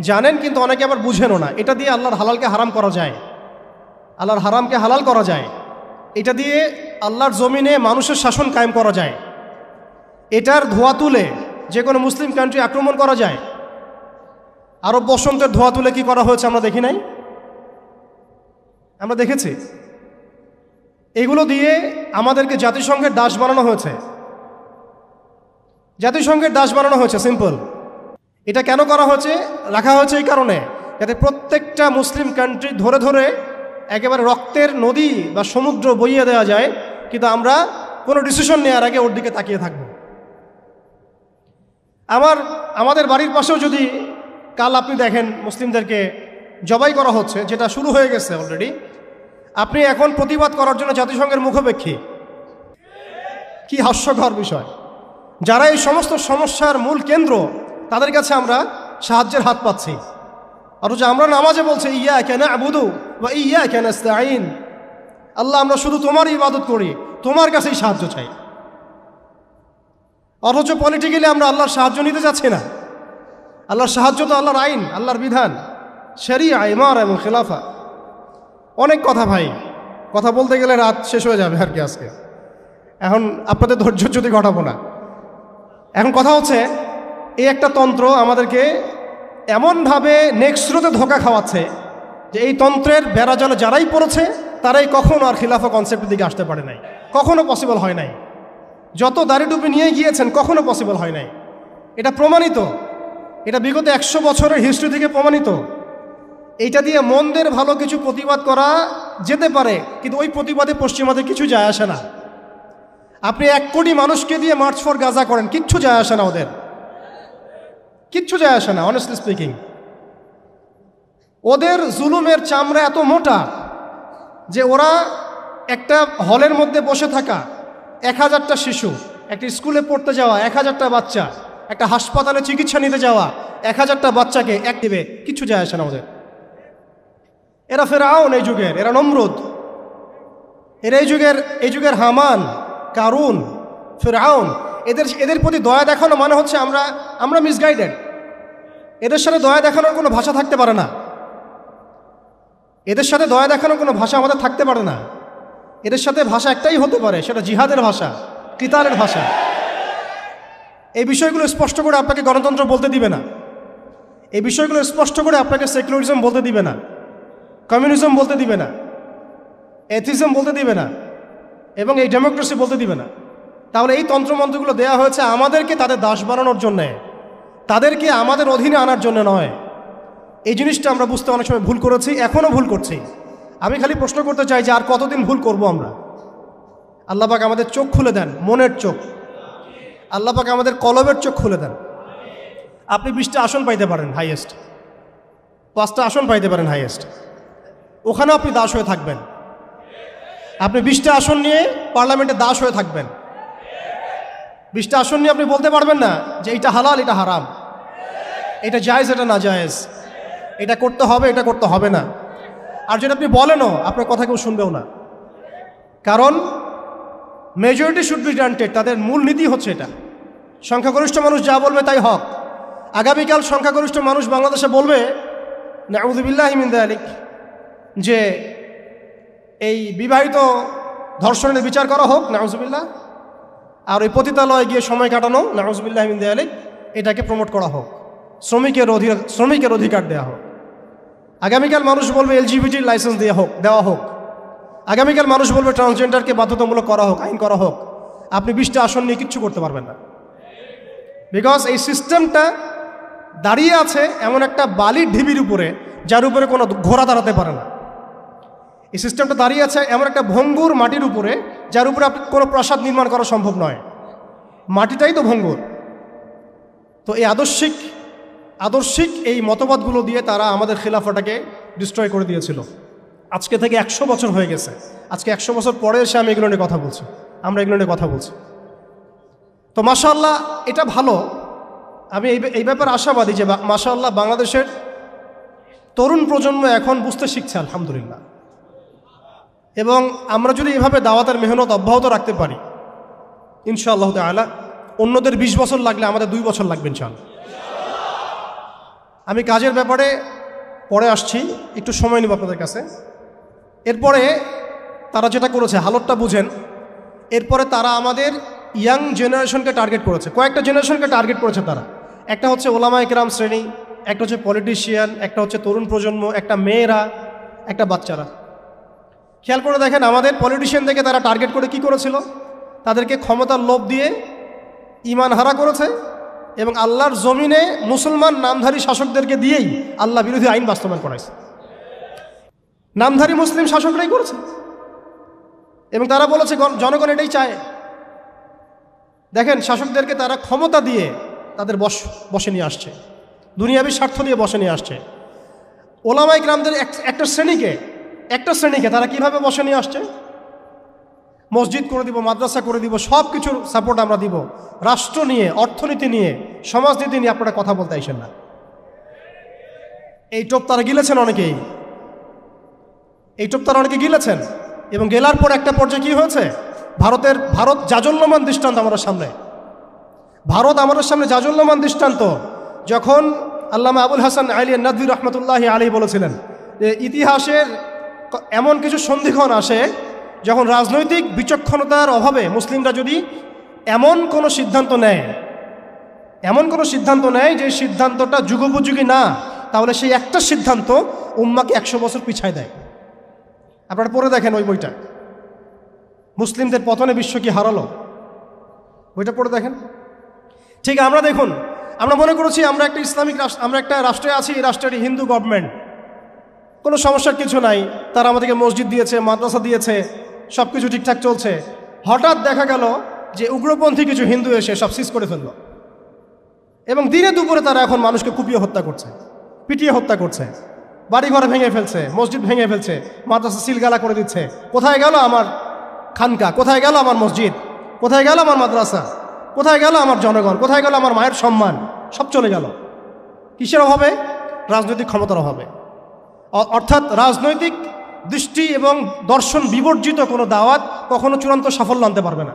জানেন, কিন্তু অনেকে আবার বুঝেনও না। এটা দিয়ে আল্লাহর হালালকে হারাম করা যায়, আল্লাহর হারামকে হালাল করা যায়। এটা দিয়ে আল্লাহর জমিনে মানুষের শাসন কায়েম করা যায়। এটার ধোয়া তুলে যে কোনো মুসলিম কান্ট্রি আক্রমণ করা যায়। আরব বসন্তের ধোয়া তুলে কি করা হয়েছে আমরা দেখি নাই? আমরা দেখেছি। এগুলো দিয়ে আমাদেরকে জাতিসংঘের দাস বানানো হয়েছে। জাতিসংঘের দাস বানানো হয়েছে, সিম্পল। এটা কেন করা হয়েছে? রাখা হয়েছে এই কারণে, যাতে প্রত্যেকটা মুসলিম কান্ট্রি ধরে ধরে একেবারে রক্তের নদী বা সমুদ্র বইয়ে দেওয়া যায়, কিন্তু আমরা কোনো ডিসিশন নেওয়ার আগে ওর দিকে তাকিয়ে থাকব। আমাদের বাড়ির পাশেও যদি কাল আপনি দেখেন মুসলিমদেরকে জবাই করা হচ্ছে, যেটা শুরু হয়ে গেছে অলরেডি, আপনি এখন প্রতিবাদ করার জন্য জাতিসংঘের মুখোপেক্ষী। কি হাস্যকর বিষয়! যারা এই সমস্ত সমস্যার মূল কেন্দ্র, তাদের কাছে আমরা সাহায্যের হাত পাচ্ছি। অথচ আমরা নামাজে বলছি ইয়্যাকা না'বুদু ওয়া ইয়্যাকা নাস্তাঈন, আল্লাহ আমরা শুধু তোমারই ইবাদত করি, তোমার কাছেই সাহায্য চাই। অথচ পলিটিক্যালি আমরা আল্লাহর সাহায্য নিতে যাচ্ছি না। আল্লাহর সাহায্য তো আল্লাহর আইন, আল্লাহর বিধান, শরিয়া, ইমারা এবং খেলাফা। অনেক কথা ভাই, কথা বলতে গেলে রাত শেষ হয়ে যাবে আর কি আজকে। এখন আপনাদের ধৈর্য যদি ঘটাবো না। এখন কথা হচ্ছে, এই একটা তন্ত্র আমাদেরকে এমনভাবে নেক্সট স্রোতে ধোঁকা খাওয়াচ্ছে যে এই তন্ত্রের বেড়াজালে যারাই পড়েছে তারাই কখনো আর খিলাফা কনসেপ্টের দিকে আসতে পারে নাই, কখনো পসিবল হয় নাই। যত দাড়ি টুপি নিয়ে গিয়েছেন কখনো পসিবল হয় নাই। এটা প্রমাণিত, এটা বিগত 100 বছরের হিস্ট্রি থেকে প্রমাণিত। এইটা দিয়ে মন্দের ভালো কিছু প্রতিবাদ করা যেতে পারে, কিন্তু ওই প্রতিবাদে পশ্চিমাদের কিছু যায় আসে না। আপনি 1 কোটি মানুষকে দিয়ে মার্চ ফর গাজা করেন, কিচ্ছু যায় আসে না, ওদের কিচ্ছু যায় আসে না। অনেস্টলি স্পিকিং, ওদের জুলুমের চামড়া এত মোটা যে ওরা একটা হলের মধ্যে বসে থাকা 1000টা শিশু, একটা স্কুলে পড়তে যাওয়া 1000টা বাচ্চা, একটা হাসপাতালে চিকিৎসা নিতে যাওয়া 1000টা বাচ্চাকে এক দিবে, কিচ্ছু যায় আসে না ওদের। এরা ফেরাউন এই যুগের, এরা নমরুদ, এরা এই যুগের হামান, কারুন, ফেরাউন। এদের প্রতি দয়া দেখানো মানে হচ্ছে আমরা মিসগাইডেড। এদের সাথে দয়া দেখানোর কোনো ভাষা থাকতে পারে না। এদের সাথে দয়া দেখানোর কোনো ভাষা আমাদের থাকতে পারে না। এদের সাথে ভাষা একটাই হতে পারে, সেটা জিহাদের ভাষা, কিতালের ভাষা। এই বিষয়গুলো স্পষ্ট করে আপনাকে গণতন্ত্র বলতে দিবে না। এই বিষয়গুলো স্পষ্ট করে আপনাকে সেকুলারিজম বলতে দিবে না, কমিউনিজম বলতে দিবে না, এথিজম বলতে দিবে না, এবং এই ডেমোক্রেসি বলতে দিবে না। তাহলে এই তন্ত্রমন্ত্রগুলো দেয়া হয়েছে আমাদেরকে তাদের দাস বানানোর জন্যে, তাদেরকে আমাদের অধীনে আনার জন্য নয়। এই জিনিসটা আমরা বুঝতে অনেক সময় ভুল করেছি, এখনও ভুল করছি। আমি খালি প্রশ্ন করতে চাই যে আর কতদিন ভুল করব আমরা? আল্লাহ পাক আমাদের চোখ খুলে দেন, মনের চোখ। আল্লাহ পাক আমাদের কলবের চোখ খুলে দেন। আপনি 20টা আসন পাইতে পারেন হাইয়েস্ট, 5টা আসন পাইতে পারেন হাইয়েস্ট, ওখানেও আপনি দাস হয়ে থাকবেন। আপনি 20টা আসন নিয়ে পার্লামেন্টে দাস হয়ে থাকবেন। 20টা আসন নিয়ে আপনি বলতে পারবেন না যে এটা হালাল, এটা হারাম, এটা জায়েজ, এটা না জায়েজ, এটা করতে হবে, এটা করতে হবে না। আর যদি আপনি বলেনও, আপনার কথা কেউ শুনবেও না। কারণ মেজরিটি শুড বি গ্রান্টেড, তাদের মূল নীতি হচ্ছে এটা। সংখ্যাগরিষ্ঠ মানুষ যা বলবে তাই হক। আগামীকাল সংখ্যাগরিষ্ঠ মানুষ বাংলাদেশে বলবে নাউযুবিল্লাহি মিন যালিক, যে এই বিবাহিত ধর্ষণের বিচার করা হোক, নাউযুবিল্লাহ, আর ওই পতিতালয়ে গিয়ে সময় কাটানো, নাউযুবিল্লাহি মিন যালিক, এটাকে প্রমোট করা হোক, শ্রমিকের অধিকার দেওয়া হোক। আগামীকাল মানুষ বলবে এলজিবিটির লাইসেন্স দেওয়া হোক। আগামীকাল মানুষ বলবে ট্রান্সজেন্ডারকে বাধ্যতামূলক করা হোক, আইন করা হোক। আপনি 20টা আসন নিয়ে কিচ্ছু করতে পারবেন না। বিকজ এই সিস্টেমটা দাঁড়িয়ে আছে এমন একটা বালির ঢিবির উপরে, যার উপরে কোনো ঘোড়া দাঁড়াতে পারে না। এই সিস্টেমটা দাঁড়িয়ে আছে এমন একটা ভঙ্গুর মাটির উপরে, যার উপরে আপনি কোনো প্রাসাদ নির্মাণ করা সম্ভব নয়। মাটিটাই তো ভঙ্গুর। তো এই আদর্শিক এই মতবাদগুলো দিয়ে তারা আমাদের খিলাফাটাকে ডিস্ট্রয় করে দিয়েছিল। আজকে থেকে 100 বছর হয়ে গেছে। আজকে 100 বছর পরে এসে আমি এগুলো নিয়ে কথা বলছি, আমরা এগুলো নিয়ে কথা বলছি। তো মাশাআল্লাহ, এটা ভালো। আমি এই ব্যাপারে আশাবাদী যে মাশাআল্লাহ বাংলাদেশের তরুণ প্রজন্ম এখন বুঝতে শিখছে, আলহামদুলিল্লাহ। এবং আমরা যদি এভাবে দাওয়াতের মেহনত অব্যাহত রাখতে পারি, ইনশাআল্লাহ তাআলা অন্যদের 20 বছর লাগলে আমাদের 2 বছর লাগবে ইনশাআল্লাহ। আমি কাজের ব্যাপারে পরে আসছি, একটু সময় নেব আপনাদের কাছে। এরপরে তারা যেটা করেছে, হালতটা বুঝেন। এরপরে তারা আমাদের ইয়াং জেনারেশনকে টার্গেট করেছে, কয়েকটা জেনারেশনকে টার্গেট করেছে তারা। একটা হচ্ছে ওলামায়ে কেরাম শ্রেণী, একটা হচ্ছে পলিটিশিয়ান, একটা হচ্ছে তরুণ প্রজন্ম, একটা মেয়েরা, একটা বাচ্চারা। খেয়াল করে দেখেন আমাদের পলিটিশিয়ানদেরকে তারা টার্গেট করে কি করেছিল? তাদেরকে ক্ষমতার লোভ দিয়ে ঈমান হারা করেছে এবং আল্লাহর জমিনে মুসলমান নামধারী শাসকদেরকে দিয়েই আল্লাহ বিরোধী আইন বাস্তবায়ন করাইছে। নামধারী মুসলিম শাসকরাই করেছে এবং তারা বলেছে জনগণ এটাই চায়। দেখেন শাসকদেরকে তারা ক্ষমতা দিয়ে তাদের বসে নিয়ে আসছে, দুনিয়াবী স্বার্থ দিয়ে বসে নিয়ে আসছে। ওলামায়ে কেরামদের একটা শ্রেণীকে তারা কিভাবে বসে নিয়ে আসছে? মসজিদ করে দিব, মাদ্রাসা করে দিব, সব কিছুর সাপোর্ট আমরা দিব, রাষ্ট্র নিয়ে, অর্থনীতি নিয়ে, সমাজনীতি নিয়ে আপনারা কথা বলতে আইসেন না। এই টোপ তারা গিলেছেন অনেকেই, গিলেছেন এবং গেলার পর একটা পর্যায়ে কি হয়েছে? ভারত জাজল্যমান দৃষ্টান্ত আমাদের সামনে। জাজল্যমান দৃষ্টান্ত। যখন আল্লামা আবুল হাসান আলী নাদভী রহমতুল্লাহি আলী বলেছিলেন যে ইতিহাসের এমন কিছু সন্ধিক্ষণ আসে যখন রাজনৈতিক বিচক্ষণতার অভাবে মুসলিমরা যদি এমন কোনো সিদ্ধান্ত নেয় যে সিদ্ধান্তটা যুগোপযোগী না, তাহলে সেই একটা সিদ্ধান্ত উম্মাকে 100 বছর পিছায় দেয়। আপনারা পড়ে দেখেন ওই বইটা, মুসলিমদের পতনে বিশ্ব কি হারালো, বইটা পড়ে দেখেন। ঠিক আমরা মনে করেছি আমরা একটা ইসলামিক রাষ্ট্র, আমরা একটা রাষ্ট্রে আছি, এই রাষ্ট্রের হিন্দু গভর্নমেন্ট, কোনো সমস্যার কিছু নাই, তারা আমাদেরকে মসজিদ দিয়েছে, মাদ্রাসা দিয়েছে, সব কিছু ঠিকঠাক চলছে। হঠাৎ দেখা গেল যে উগ্রপন্থী কিছু হিন্দু এসে সব সিজ করে ফেলল এবং দিনে দুপুরে তারা এখন মানুষকে কুপিয়ে হত্যা করছে, পিটিয়ে হত্যা করছে, বাড়িঘর ভেঙে ফেলছে, মসজিদ ভেঙে ফেলছে, মাদ্রাসা সিলগালা করে দিচ্ছে। কোথায় গেল আমার খানকা, কোথায় গেল আমার মসজিদ, কোথায় গেল আমার মাদ্রাসা, কোথায় গেল আমার জনগণ, কোথায় গেল আমার মায়ের সম্মান? সব চলে গেল। কিসের অভাবে? রাজনৈতিক ক্ষমতার অভাবে। অর্থাৎ রাজনৈতিক দৃষ্টি এবং দর্শন বিবর্জিত কোনো দাওয়াত কখনো চূড়ান্ত সাফল্য আনতে পারবে না।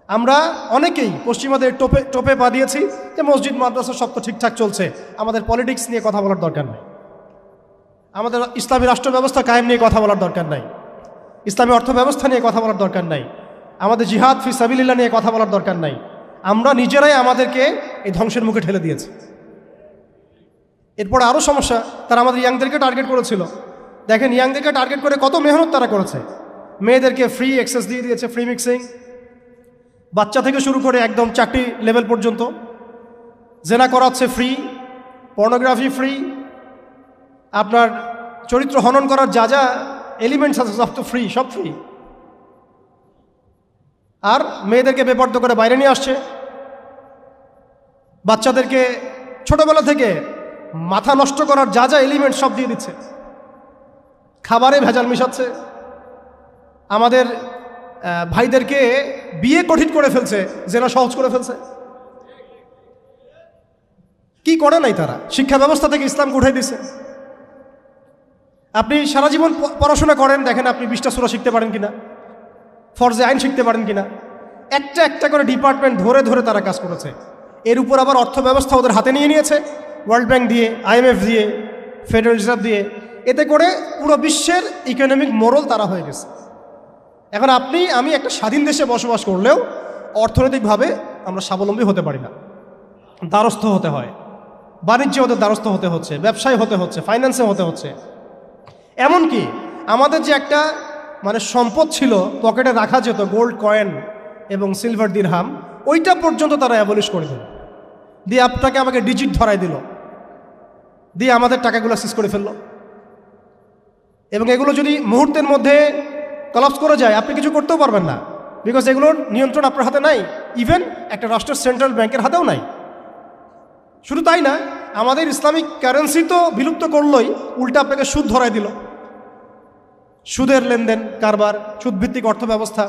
আমরা অনেকেই পশ্চিমাদের টোপে পা দিয়েছি যে মসজিদ মাদ্রাসা সব তো ঠিকঠাক চলছে, আমাদের পলিটিক্স নিয়ে কথা বলার দরকার নেই, আমাদের ইসলামী রাষ্ট্র ব্যবস্থা কায়েম নিয়ে কথা বলার দরকার নাই, ইসলামী অর্থ ব্যবস্থা নিয়ে কথা বলার দরকার নাই, আমাদের জিহাদ ফি সাবিলিল্লাহ নিয়ে কথা বলার দরকার নাই। আমরা নিজেরাই আমাদেরকে এই ধ্বংসের মুখে ঠেলে দিয়েছি। এরপরে আরও সমস্যা, তারা আমাদের ইয়াংদেরকে টার্গেট করেছিল। দেখেন ইয়াংদেরকে টার্গেট করে কত মেহনত তারা করেছে। মেয়েদেরকে ফ্রি অ্যাক্সেস দিয়ে দিয়েছে, ফ্রি মিক্সিং, বাচ্চা থেকে শুরু করে একদম চাকরি লেভেল পর্যন্ত। জেনা করাচ্ছে ফ্রি, পর্নোগ্রাফি ফ্রি, আপনার চরিত্র হনন করার যা যা এলিমেন্টস আছে সব তো ফ্রি, সব ফ্রি। আর মেয়েদেরকে বেপর্দা করে বাইরে নিয়ে আসছে, বাচ্চাদেরকে ছোটবেলা থেকে মাথা নষ্ট করার যা যা এলিমেন্ট সব দিয়ে দিচ্ছে, খাবারে ভেজাল মিশাচ্ছে, আমাদের ভাইদেরকে বিয়ে কঠিন করে ফেলছে, জেনা সহজ করে ফেলছে। কি করে নাই তারা? শিক্ষা ব্যবস্থা থেকে ইসলামকে উঠাই দিছে। আপনি সারা জীবন পড়াশোনা করেন, দেখেন আপনি 20টা সূরা শিখতে পারেন কিনা, ফরজে আইন শিখতে পারেন কিনা। একটা একটা করে ডিপার্টমেন্ট ধরে ধরে তারা কাজ করেছে। এর উপর আবার অর্থ ব্যবস্থা ওদের হাতে নিয়েছে, ওয়ার্ল্ড ব্যাংক দিয়ে, IMF দিয়ে, ফেডারেল রিজার্ভ দিয়ে। এতে করে পুরো বিশ্বের ইকোনমিক মোড়ল তারা হয়ে গেছে। এখন আমি একটা স্বাধীন দেশে বসবাস করলেও অর্থনৈতিকভাবে আমরা স্বাবলম্বী হতে পারি না, দ্বারস্থ হতে হয়, বাণিজ্যে ওদের দ্বারস্থ হতে হচ্ছে, ব্যবসায় হতে হচ্ছে, ফাইন্যান্সে হতে হচ্ছে। এমনকি আমাদের যে একটা সম্পদ ছিল পকেটে রাখা যেত, গোল্ড কয়েন এবং সিলভার দিরহাম, ওইটা পর্যন্ত তারা অ্যাবলিশ করে দিল, দিয়ে আমাকে ডিজিট ধরাই দিল, দিয়ে আমাদের টাকাগুলো সিজ করে ফেললো। এবং এগুলো যদি মুহূর্তের মধ্যে কলাপস করে যায়, আপনি কিছু করতেও পারবেন না, বিকজ এগুলোর নিয়ন্ত্রণ আপনার হাতে নাই, ইভেন একটা রাষ্ট্রের সেন্ট্রাল ব্যাংকের হাতেও নাই। শুধু তাই না, আমাদের ইসলামিক কারেন্সি তো বিলুপ্ত করলোই, উল্টা আপনাকে সুদ ধরাই দিল, সুদের লেনদেন কারবার, সুদভিত্তিক অর্থ ব্যবস্থা।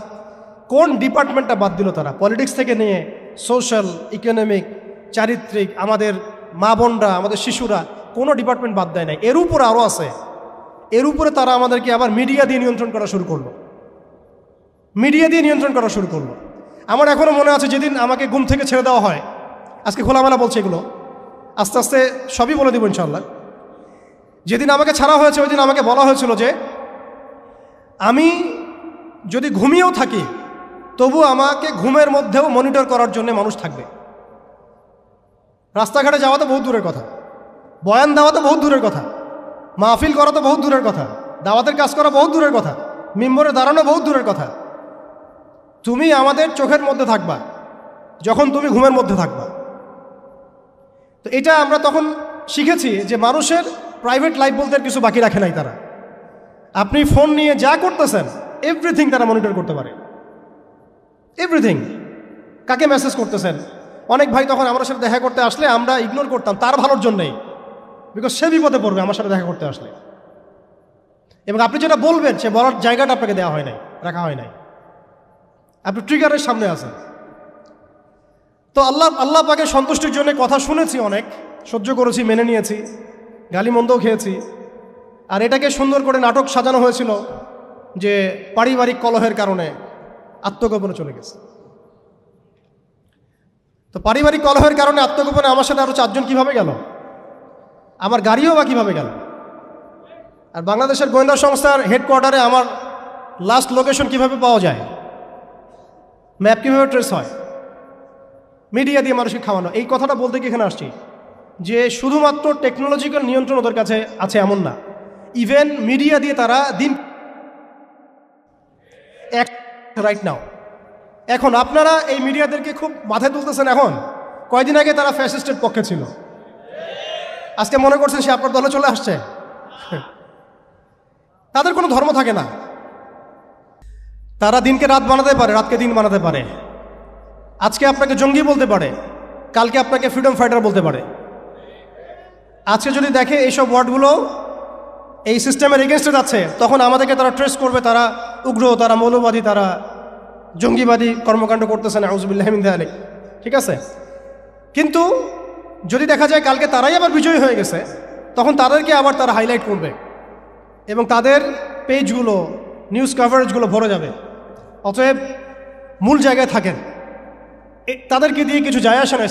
কোন ডিপার্টমেন্টটা বাদ দিল তারা? পলিটিক্স থেকে নিয়ে সোশ্যাল, ইকোনমিক, চারিত্রিক, আমাদের মা বোনরা, আমাদের শিশুরা, কোনো ডিপার্টমেন্ট বাদ দেয় নাই। এর উপরে আরও আছে। এর উপরে তারা আমাদেরকে আবার মিডিয়া দিয়ে নিয়ন্ত্রণ করা শুরু করলো। আমার এখনও মনে আছে যেদিন আমাকে ঘুম থেকে ছেড়ে দেওয়া হয়, আজকে খোলামেলা বলছে এগুলো, আস্তে আস্তে সবই বলে দেবো ইনশাআল্লাহ। যেদিন আমাকে ছাড়া হয়েছে ওই দিন আমাকে বলা হয়েছিল যে আমি যদি ঘুমিয়েও থাকি তবু আমাকে ঘুমের মধ্যেও মনিটর করার জন্য মানুষ থাকবে। রাস্তাঘাটে যাওয়া তো বহুত দূরের কথা, বয়ান দেওয়া তো বহুত দূরের কথা, মাহফিল করা তো বহুত দূরের কথা, দাওয়াতের কাজ করা বহুত দূরের কথা, মিম্বরে দাঁড়ানো বহুত দূরের কথা। তুমি আমাদের চোখের মধ্যে থাকবা যখন তুমি ঘুমের মধ্যে থাকবা। তো এটা আমরা তখন শিখেছি যে মানুষের প্রাইভেট লাইফ বলতে আর কিছু বাকি রাখে নাই তারা। আপনি ফোন নিয়ে যা করতেছেন এভরিথিং তারা মনিটর করতে পারে, এভরিথিং। কাকে মেসেজ করতেছেন, অনেক ভাই তখন আমার সাথে দেখা করতে আসলে আমরা ইগনোর করতাম তার ভালোর জন্যই, বিকজ সে বিপদে পড়বে আমার সাথে দেখা করতে আসলে। এবং আপনি যেটা বলবেন সে বলার জায়গাটা আপনাকে দেওয়া হয় নাই, রাখা হয় নাই, আপনি ট্রিগারের সামনে আছেন। তো আল্লাহ পাকের সন্তুষ্টির জন্য কথা শুনেছি, অনেক সহ্য করেছি, মেনে নিয়েছি, গালি মন্দও খেয়েছি। আর এটাকে সুন্দর করে নাটক সাজানো হয়েছিল যে পারিবারিক কলহের কারণে আত্মগোপনে চলে গেছে। তো পারিবারিক কলহের কারণে আত্মগোপনে আমার সাথে আরও 4 জন কীভাবে গেল, আমার গাড়িও বা কীভাবে গেল। আর বাংলাদেশের গোয়েন্দা সংস্থার হেডকোয়ার্টারে আমার লাস্ট লোকেশন কিভাবে পাওয়া যায়, ম্যাপ কীভাবে ট্রেস হয়, মিডিয়া দিয়ে মানুষকে খাওয়ানো। এই কথাটা বলতে কি এখানে আসছি যে শুধুমাত্র টেকনোলজিক্যাল নিয়ন্ত্রণ ওদের কাছে আছে এমন না, ইভেন মিডিয়া দিয়ে তারা দিন রাইট নাও। এখন আপনারা এই মিডিয়াদেরকে খুব মাথায় তুলতেছেন। এখন কয়দিন আগে তারা ফ্যাসিস্টের পক্ষে ছিল, আজকে মনে করছেন সে আপনার দলে চলে আসছে। তাদের কোনো ধর্ম থাকে না, তারা দিনকে রাত বানাতে পারে, রাতকে দিন বানাতে পারে। আজকে আপনাকে জঙ্গি বলতে পারে, কালকে আপনাকে ফ্রিডম ফাইটার বলতে পারে। আজকে যদি দেখে এইসব ওয়ার্ডগুলো এই সিস্টেমের এগেনস্টে যাচ্ছে, তখন আমাদেরকে তারা ট্রেস করবে, তারা উগ্র, তারা মৌলবাদী, তারা জঙ্গিবাদী কর্মকাণ্ড করতেছেন, আউযুবিল্লাহি মিন যালিক। ঠিক আছে, কিন্তু যদি দেখা যায় কালকে তারাই আবার বিজয়ী হয়ে গেছে, তখন তাদেরকে আবার তারা হাইলাইট করবে এবং তাদের পেজগুলো, নিউজ কভারেজগুলো ভরে যাবে। অতএব মূল জায়গায় থাকেন, তাদেরকে দিয়ে কিছু যায় আসে না।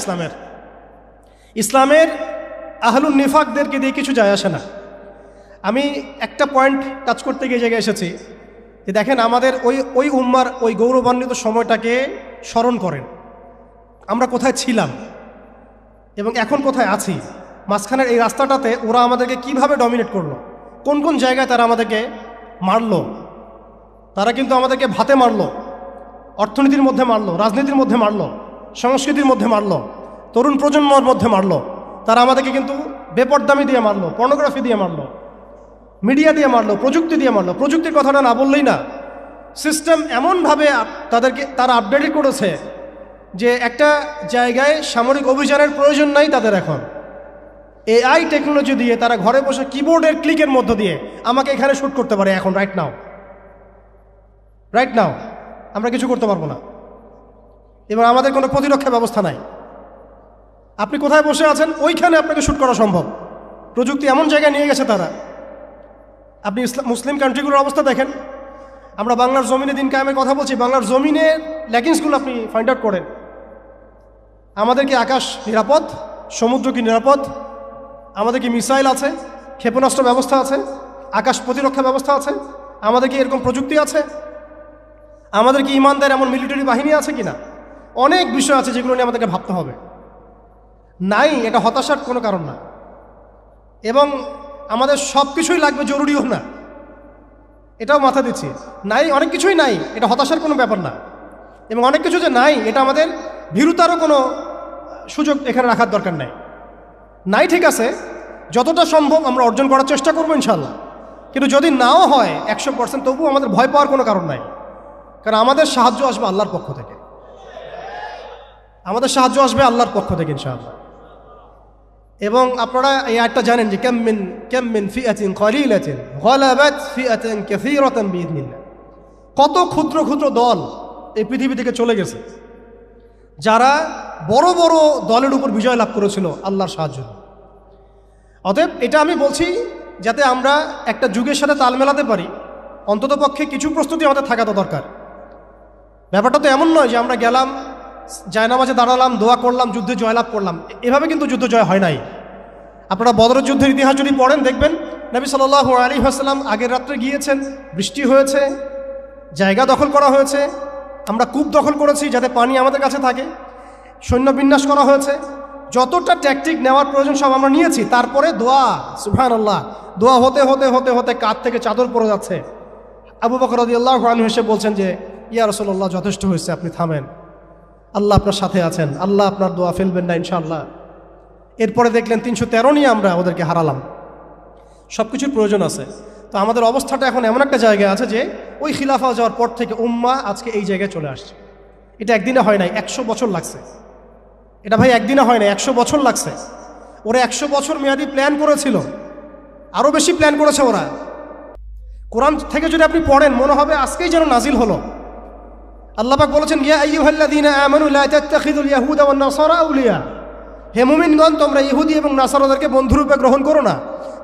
ইসলামের আহলুন নিফাকদেরকে দিয়ে কিছু যায় আসে না। আমি একটা পয়েন্ট টাচ করতে গিয়ে জায়গায় এসেছি যে দেখেন আমাদের ওই উম্মার ওই গৌরবান্বিত সময়টাকে স্মরণ করেন, আমরা কোথায় ছিলাম এবং এখন কোথায় আছি। মাঝখানের এই রাস্তাটাতে ওরা আমাদেরকে কিভাবে ডমিনেট করলো, কোন কোন জায়গায় তারা আমাদেরকে মারলো। তারা কিন্তু আমাদেরকে ভাতে মারলো, অর্থনীতির মধ্যে মারলো, রাজনীতির মধ্যে মারলো, সংস্কৃতির মধ্যে মারলো, তরুণ প্রজন্মের মধ্যে মারলো। তারা আমাদেরকে কিন্তু বেপরদামি দিয়ে মারলো, পর্নোগ্রাফি দিয়ে মারলো, মিডিয়া দিয়ে মারলো, প্রযুক্তি দিয়ে মারলো। প্রযুক্তির কথাটা না বললেই না, সিস্টেম এমনভাবে তারা আপডেট করেছে যে একটা জায়গায় সামরিক অভিযানের প্রয়োজন নাই তাদের। এখন এআই টেকনোলজি দিয়ে তারা ঘরে বসে কিবোর্ডের ক্লিকের মধ্য দিয়ে আমাকে এখানে শ্যুট করতে পারে। এখন রাইট নাও আমরা কিছু করতে পারবো না এবং আমাদের কোনো প্রতিরক্ষা ব্যবস্থা নাই। আপনি কোথায় বসে আছেন ওইখানে আপনাকে শ্যুট করা সম্ভব। প্রযুক্তি এমন জায়গায় নিয়ে গেছে তারা। আপনি মুসলিম কান্ট্রিগুলোর অবস্থা দেখেন। আমরা বাংলার জমিনে দিন কায়েমের কথা বলছি, বাংলার জমিনের ল্যাকিংসগুলো আপনি ফাইন্ড আউট করেন। আমাদের কি আকাশ নিরাপদ, সমুদ্র কি নিরাপদ, আমাদের কি মিসাইল আছে, ক্ষেপণাস্ত্র ব্যবস্থা আছে, আকাশ প্রতিরক্ষা ব্যবস্থা আছে, আমাদের কি এরকম প্রযুক্তি আছে, আমাদের কি ইমানদার এমন মিলিটারি বাহিনী আছে কিনা। অনেক বিষয় আছে যেগুলো নিয়ে আমাদেরকে ভাবতে হবে। নাই, এটা হতাশার কোনো কারণ না। এবং আমাদের সব কিছুই লাগবে, জরুরিও না, এটাও মাথা দিচ্ছি। নাই, অনেক কিছুই নাই, এটা হতাশার কোনো ব্যাপার না। এবং অনেক কিছু যে নাই, এটা আমাদের ভীরুতারও কোনো সুযোগ এখানে রাখার দরকার নাই। ঠিক আছে, যতটা সম্ভব আমরা অর্জন করার চেষ্টা করবো ইনশাল্লাহ। কিন্তু যদি নাও হয় 100%, তবুও আমাদের ভয় পাওয়ার কোনো কারণ নাই। কারণ আমাদের সাহায্য আসবে আল্লাহর পক্ষ থেকে, আমাদের সাহায্য আসবে আল্লাহর পক্ষ থেকে ইনশাআল্লাহ। এবং আপনারা এই আয়াতটা জানেন যে কাম মিন ফিআতিন কলিলাতিন গালাবাত ফিআতান কাসীরাতান বিইذনিল্লাহ। কত ক্ষুদ্র ক্ষুদ্র দল এই পৃথিবী থেকে চলে গেছে, যারা বড় বড় দলের উপর বিজয় লাভ করেছিল আল্লাহর সাহায্য। অতএব এটা আমি বলছি যাতে আমরা একটা যুগের সাথে তাল মেলাতে পারি, অন্ততপক্ষে কিছু প্রস্তুতি আমাদের থাকা তো দরকার। ব্যাপারটা তো এমন নয় যে আমরা গেলাম, জায়নামাজে দাঁড়ালাম, দোয়া করলাম, যুদ্ধে জয়লাভ করলাম। এভাবে কিন্তু যুদ্ধ জয় হয় নাই। আপনারা বদরের যুদ্ধের ইতিহাস যদি পড়েন দেখবেন, নবী সাল্লাল্লাহু আলাইহি ওয়াসাল্লাম আগের রাত্রে গিয়েছেন, বৃষ্টি হয়েছে, জায়গা দখল করা হয়েছে, আমরা কূপ দখল করেছি যাতে পানি আমাদের কাছে থাকে, সৈন্য বিন্যাস করা হয়েছে, যতটা ট্যাকটিক নেওয়ার প্রয়োজন সব আমরা নিয়েছি, তারপরে দোয়া, সুবহানাল্লাহ, দোয়া হতে হতে হতে হতে কাঁধ থেকে চাদর পড়ে যাচ্ছে। আবু বকর রাদিয়াল্লাহু আনহু এসে বলছেন যে ইয়া রাসূলুল্লাহ, যথেষ্ট হয়েছে, আপনি থামেন, আল্লাহ আপনার সাথে আছেন, আল্লাহ আপনার দোয়া ফেলবেন না ইনশাআল্লাহ। এরপরে দেখলেন 313 নিয়ে আমরা ওদেরকে হারালাম। সব কিছুর প্রয়োজন আছে। তো আমাদের অবস্থাটা এখন এমন একটা জায়গায় আছে যে ওই খিলাফা যাওয়ার পর থেকে উম্মাহ আজকে এই জায়গায় চলে আসছে। এটা একদিনে হয় নাই, 100 বছর লাগছে। এটা ভাই একদিনে হয় নাই, 100 বছর লাগছে। ওরা 100 বছর মেয়াদি প্ল্যান করেছিল, আরও বেশি প্ল্যান করেছে ওরা। কোরআন থেকে যদি আপনি পড়েন মনে হবে আজকেই যেন নাজিল হলো। আল্লাহ পাক বলেছেন, ইয়া আইয়ুহাল্লাযীনা আমানু লা তাত্তাখিযুল ইয়াহুদা ওয়ান নাসারা আউলিয়া, হে মুমিনগণ, তোমরা ইহুদি এবং নাসারাদেরকে বন্ধুরূপে গ্রহণ করো না।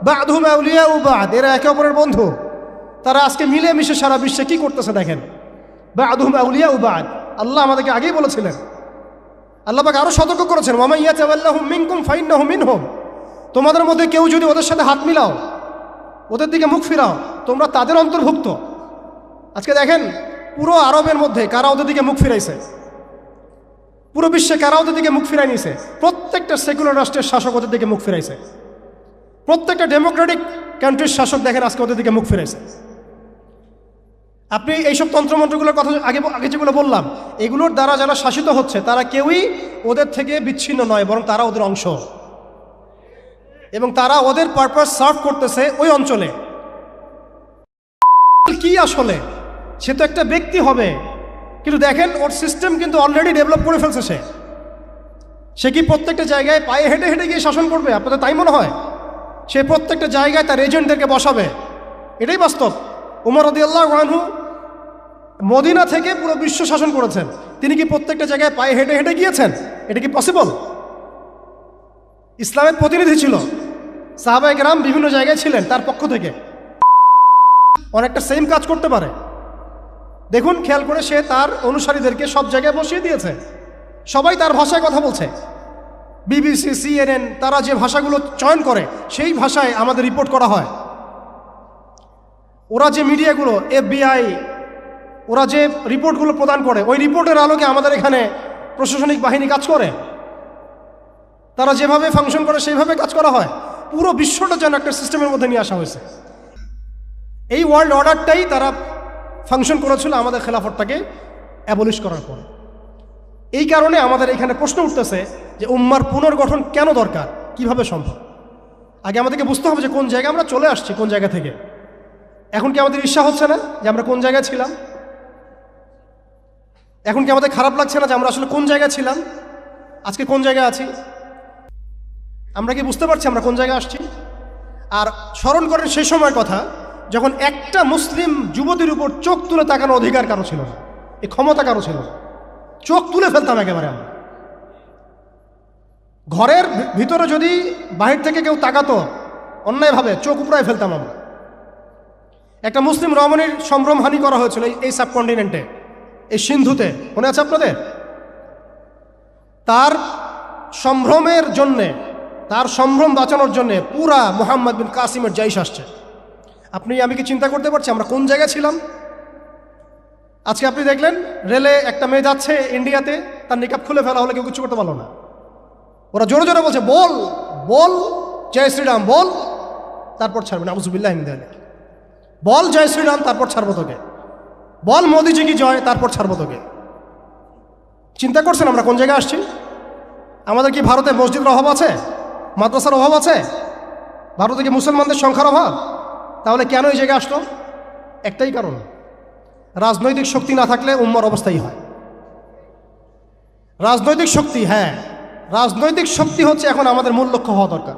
বা'দুহুম আউলিয়াউ বা'দ, এরা একে অপরের বন্ধু। তারা আজকে মিলে মিশে সারা বিশ্বে কি করতেছে দেখেন। বা'দুহুম আউলিয়াউ বা'দ, আল্লাহ আমাদেরকে আগেই বলেছিলেন। আল্লাহ পাক আরও সতর্ক করেছেন, ওয়া মান ইয়াতাওয়াল্লাহুম মিনকুম ফাইন্নাহু মিনহুম, তোমাদের মধ্যে কেউ যদি ওদের সাথে হাত মিলাও, ওদের দিকে মুখ ফিরাও, তোমরা তাদের অন্তর্ভুক্ত। আজকে দেখেন পুরো আরবের মধ্যে কারা ওদের দিকে মুখ ফিরাইছে, পুরো বিশ্বে কারা ওদের দিকে মুখ ফিরাই নিয়েছে। প্রত্যেকটা সেকুলার রাষ্ট্রের শাসক ওদের দিকে মুখ ফিরাইছে। প্রত্যেকটা ডেমোক্রেটিক কান্ট্রির শাসক দেখেন আজকে ওদের দিকে মুখ ফিরাইছে। আপনি এইসব তন্ত্রমন্ত্রগুলোর কথা আগে যেগুলো বললাম, এগুলোর দ্বারা যারা শাসিত হচ্ছে তারা কেউই ওদের থেকে বিচ্ছিন্ন নয়, বরং তারা ওদের অংশ, এবং তারা ওদের পারপাস সার্ভ করতেছে ওই অঞ্চলে। কি আসলে সে তো একটা ব্যক্তি হবে, কিন্তু দেখেন ওর সিস্টেম কিন্তু অলরেডি ডেভেলপ করে ফেলছে। সে কি প্রত্যেকটা জায়গায় পায়ে হেঁটে হেঁটে গিয়ে শাসন করবে? আপনাদের তাই মনে হয়? সে প্রত্যেকটা জায়গায় তার এজেন্টদেরকে বসাবে, এটাই বাস্তব। উমর রাদিয়াল্লাহু আনহু মদিনা থেকে পুরো বিশ্ব শাসন করেছেন, তিনি কি প্রত্যেকটা জায়গায় পায়ে হেঁটে হেঁটে গিয়েছেন? এটা কি পসিবল? ইসলামের প্রতিনিধি ছিল, সাহাবায়ে কেরাম বিভিন্ন জায়গায় ছিলেন, তার পক্ষ থেকে অনেকটা সেম কাজ করতে পারে। দেখুন খেয়াল করে, সে তার অনুসারীদেরকে সব জায়গায় বসিয়ে দিয়েছে, সবাই তার ভাষায় কথা বলছে। বিবিসি, CNN, তারা যে ভাষাগুলো চয়ন করে সেই ভাষায় আমাদের রিপোর্ট করা হয়। ওরা যে মিডিয়াগুলো, FBI, ওরা যে রিপোর্টগুলো প্রদান করে, ওই রিপোর্টের আলোকে আমাদের এখানে প্রশাসনিক বাহিনী কাজ করে। তারা যেভাবে ফাংশন করে সেইভাবে কাজ করা হয়। পুরো বিশ্বটা যেন একটা সিস্টেমের মধ্যে নিয়ে আসা হয়েছে। এই ওয়ার্ল্ড অর্ডারটাই তারা ফাংশন করেছিল আমাদের খেলাফতটাকে অ্যাবলিশ করার পর। এই কারণে আমাদের এখানে প্রশ্ন উঠতেছে যে উম্মার পুনর্গঠন কেন দরকার, কিভাবে সম্ভব? আগে আমাদেরকে বুঝতে হবে যে কোন জায়গায় আমরা চলে আসছি, কোন জায়গা থেকে। এখন কি আমাদের ঈর্ষা হচ্ছে না যে আমরা কোন জায়গায় ছিলাম? এখন কি আমাদের খারাপ লাগছে না যে আমরা আসলে কোন জায়গায় ছিলাম, আজকে কোন জায়গায় আছি? আমরা কি বুঝতে পারছি আমরা কোন জায়গায় আসছি? আর স্মরণ করেন সেই সময়ের কথা যখন একটা মুসলিম যুবতীর উপর চোখ তুলে তাকানো অধিকার কারো ছিল না, এই ক্ষমতা কারো ছিল না। চোখ তুলে ফেলতাম একেবারে আমরা। ঘরের ভিতরে যদি বাহির থেকে কেউ তাকাতো অন্যায়ভাবে, চোখ উপড়ায় ফেলতাম আমরা। একটা মুসলিম রমণীর সম্ভ্রমহানি করা হয়েছিল এই সাবকন্টিনেন্টে, এই সিন্ধুতে, মনে আছে আপনাদের? তার সম্ভ্রমের জন্যে, তার সম্ভ্রম বাঁচানোর জন্যে পুরা মুহাম্মদ বিন কাসিমের জাইশ আসছে। আপনি আমি কি চিন্তা করতে পারছি আমরা কোন জায়গায় ছিলাম? আজকে আপনি দেখলেন রেলে একটা মেয়ে যাচ্ছে ইন্ডিয়াতে, তার নিকাব খুলে ফেলা হলে কেউ কিছু করতে পারলো না। ওরা জোরে জোরে বলছে, বল বল জয় শ্রীরাম, বল, তারপর ছাড়বে না, আউযুবিল্লাহি মিন যালিক। বল জয় শ্রীরাম, তারপর ছাড়বো তোকে। বল মোদিজি কি জয়, তারপর ছাড়বো তোকে। চিন্তা করছেন আমরা কোন জায়গায় আসছি? আমাদের কি ভারতে মসজিদের অভাব আছে, মাদ্রাসার অভাব আছে? ভারতে কি মুসলমানদের সংখ্যার অভাব? তাহলে কেন এই জায়গায় আসলো? একটাই কারণ, রাজনৈতিক শক্তি না থাকলে উম্মার অবস্থাই হয়। রাজনৈতিক শক্তি, হ্যাঁ, রাজনৈতিক শক্তি হচ্ছে এখন আমাদের মূল লক্ষ্য হওয়া দরকার।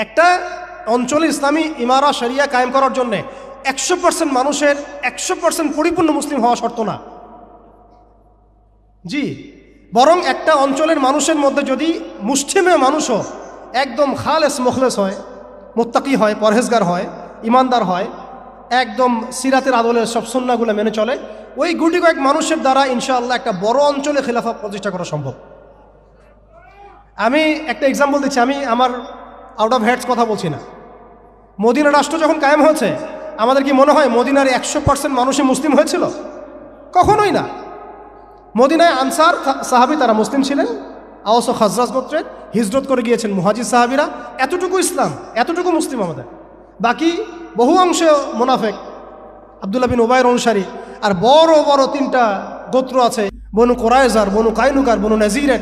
একটা অঞ্চলে ইসলামী ইমারা শরিয়া কায়েম করার জন্যে 100% মানুষের 100% পরিপূর্ণ মুসলিম হওয়া শর্ত না, জি, বরং একটা অঞ্চলের মানুষের মধ্যে যদি মুসলিমে মানুষও একদম খালেস মুখলেস হয়, মুত্তাকি হয়, পরহেজগার হয়, ইমানদার হয়, একদম সিরাতের আদলের সব সুন্নাহগুলো মেনে চলে, ওই গুটি কয়েক মানুষের দ্বারা ইনশাআল্লাহ একটা বড় অঞ্চলে খেলাফা প্রতিষ্ঠা করা সম্ভব। আমি একটা এক্সাম্পল দিচ্ছি, আমি আমার আউট অফ হেডস কথা বলছি না। মদিনা রাষ্ট্র যখন কায়েম হয়েছে, আমাদের কি মনে হয় মদিনার 100% মানুষই মুসলিম হয়েছিল? কখনোই না। মদিনায় আনসার সাহাবী তারা মুসলিম ছিলেন, আওস ও খাজরাজ গোত্রে হিজরত করে গিয়েছেন মুহাজির সাহাবীরা। এতটুকু ইসলাম, এতটুকু মুসলিম আমাদের। বাকি বহু অংশে মুনাফেক, আব্দুল্লাহ বিন উবাইর অনুসারী। আর বড় বড় 3টা গোত্র আছে, বনু কোরাইজার, বনু কাইনুকার, বনু নাজিরের,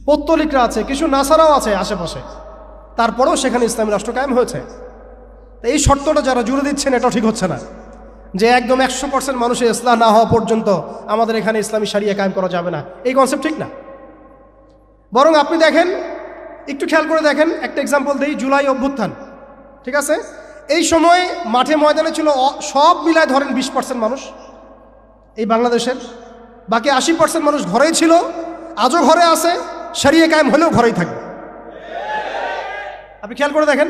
পৌত্তলিকরা আছে, কিছু নাসারাও আছে আশেপাশে। তারপরেও সেখানে ইসলামী রাষ্ট্র কায়েম হয়েছে। এই শর্তটা যারা জুড়ে দিচ্ছেন এটাও ঠিক হচ্ছে না, যে একদম 100% মানুষের ইসলাম না হওয়া পর্যন্ত আমাদের এখানে ইসলামী শরিয়া কায়েম করা যাবে না। এই কনসেপ্ট ঠিক না। বরং আপনি দেখেন, একটু খেয়াল করে দেখেন, একটা এক্সাম্পল দিই, জুলাই অভ্যুত্থান, ঠিক আছে? এই সময় মাঠে ময়দানে ছিল সব মিলায় ধরেন 20% মানুষ এই বাংলাদেশের, বাকি 80% মানুষ ঘরেই ছিল, আজও ঘরে আছে, শরিয়া কায়েম হলেও ঘরেই থাকবে। আপনি খেয়াল করে দেখেন,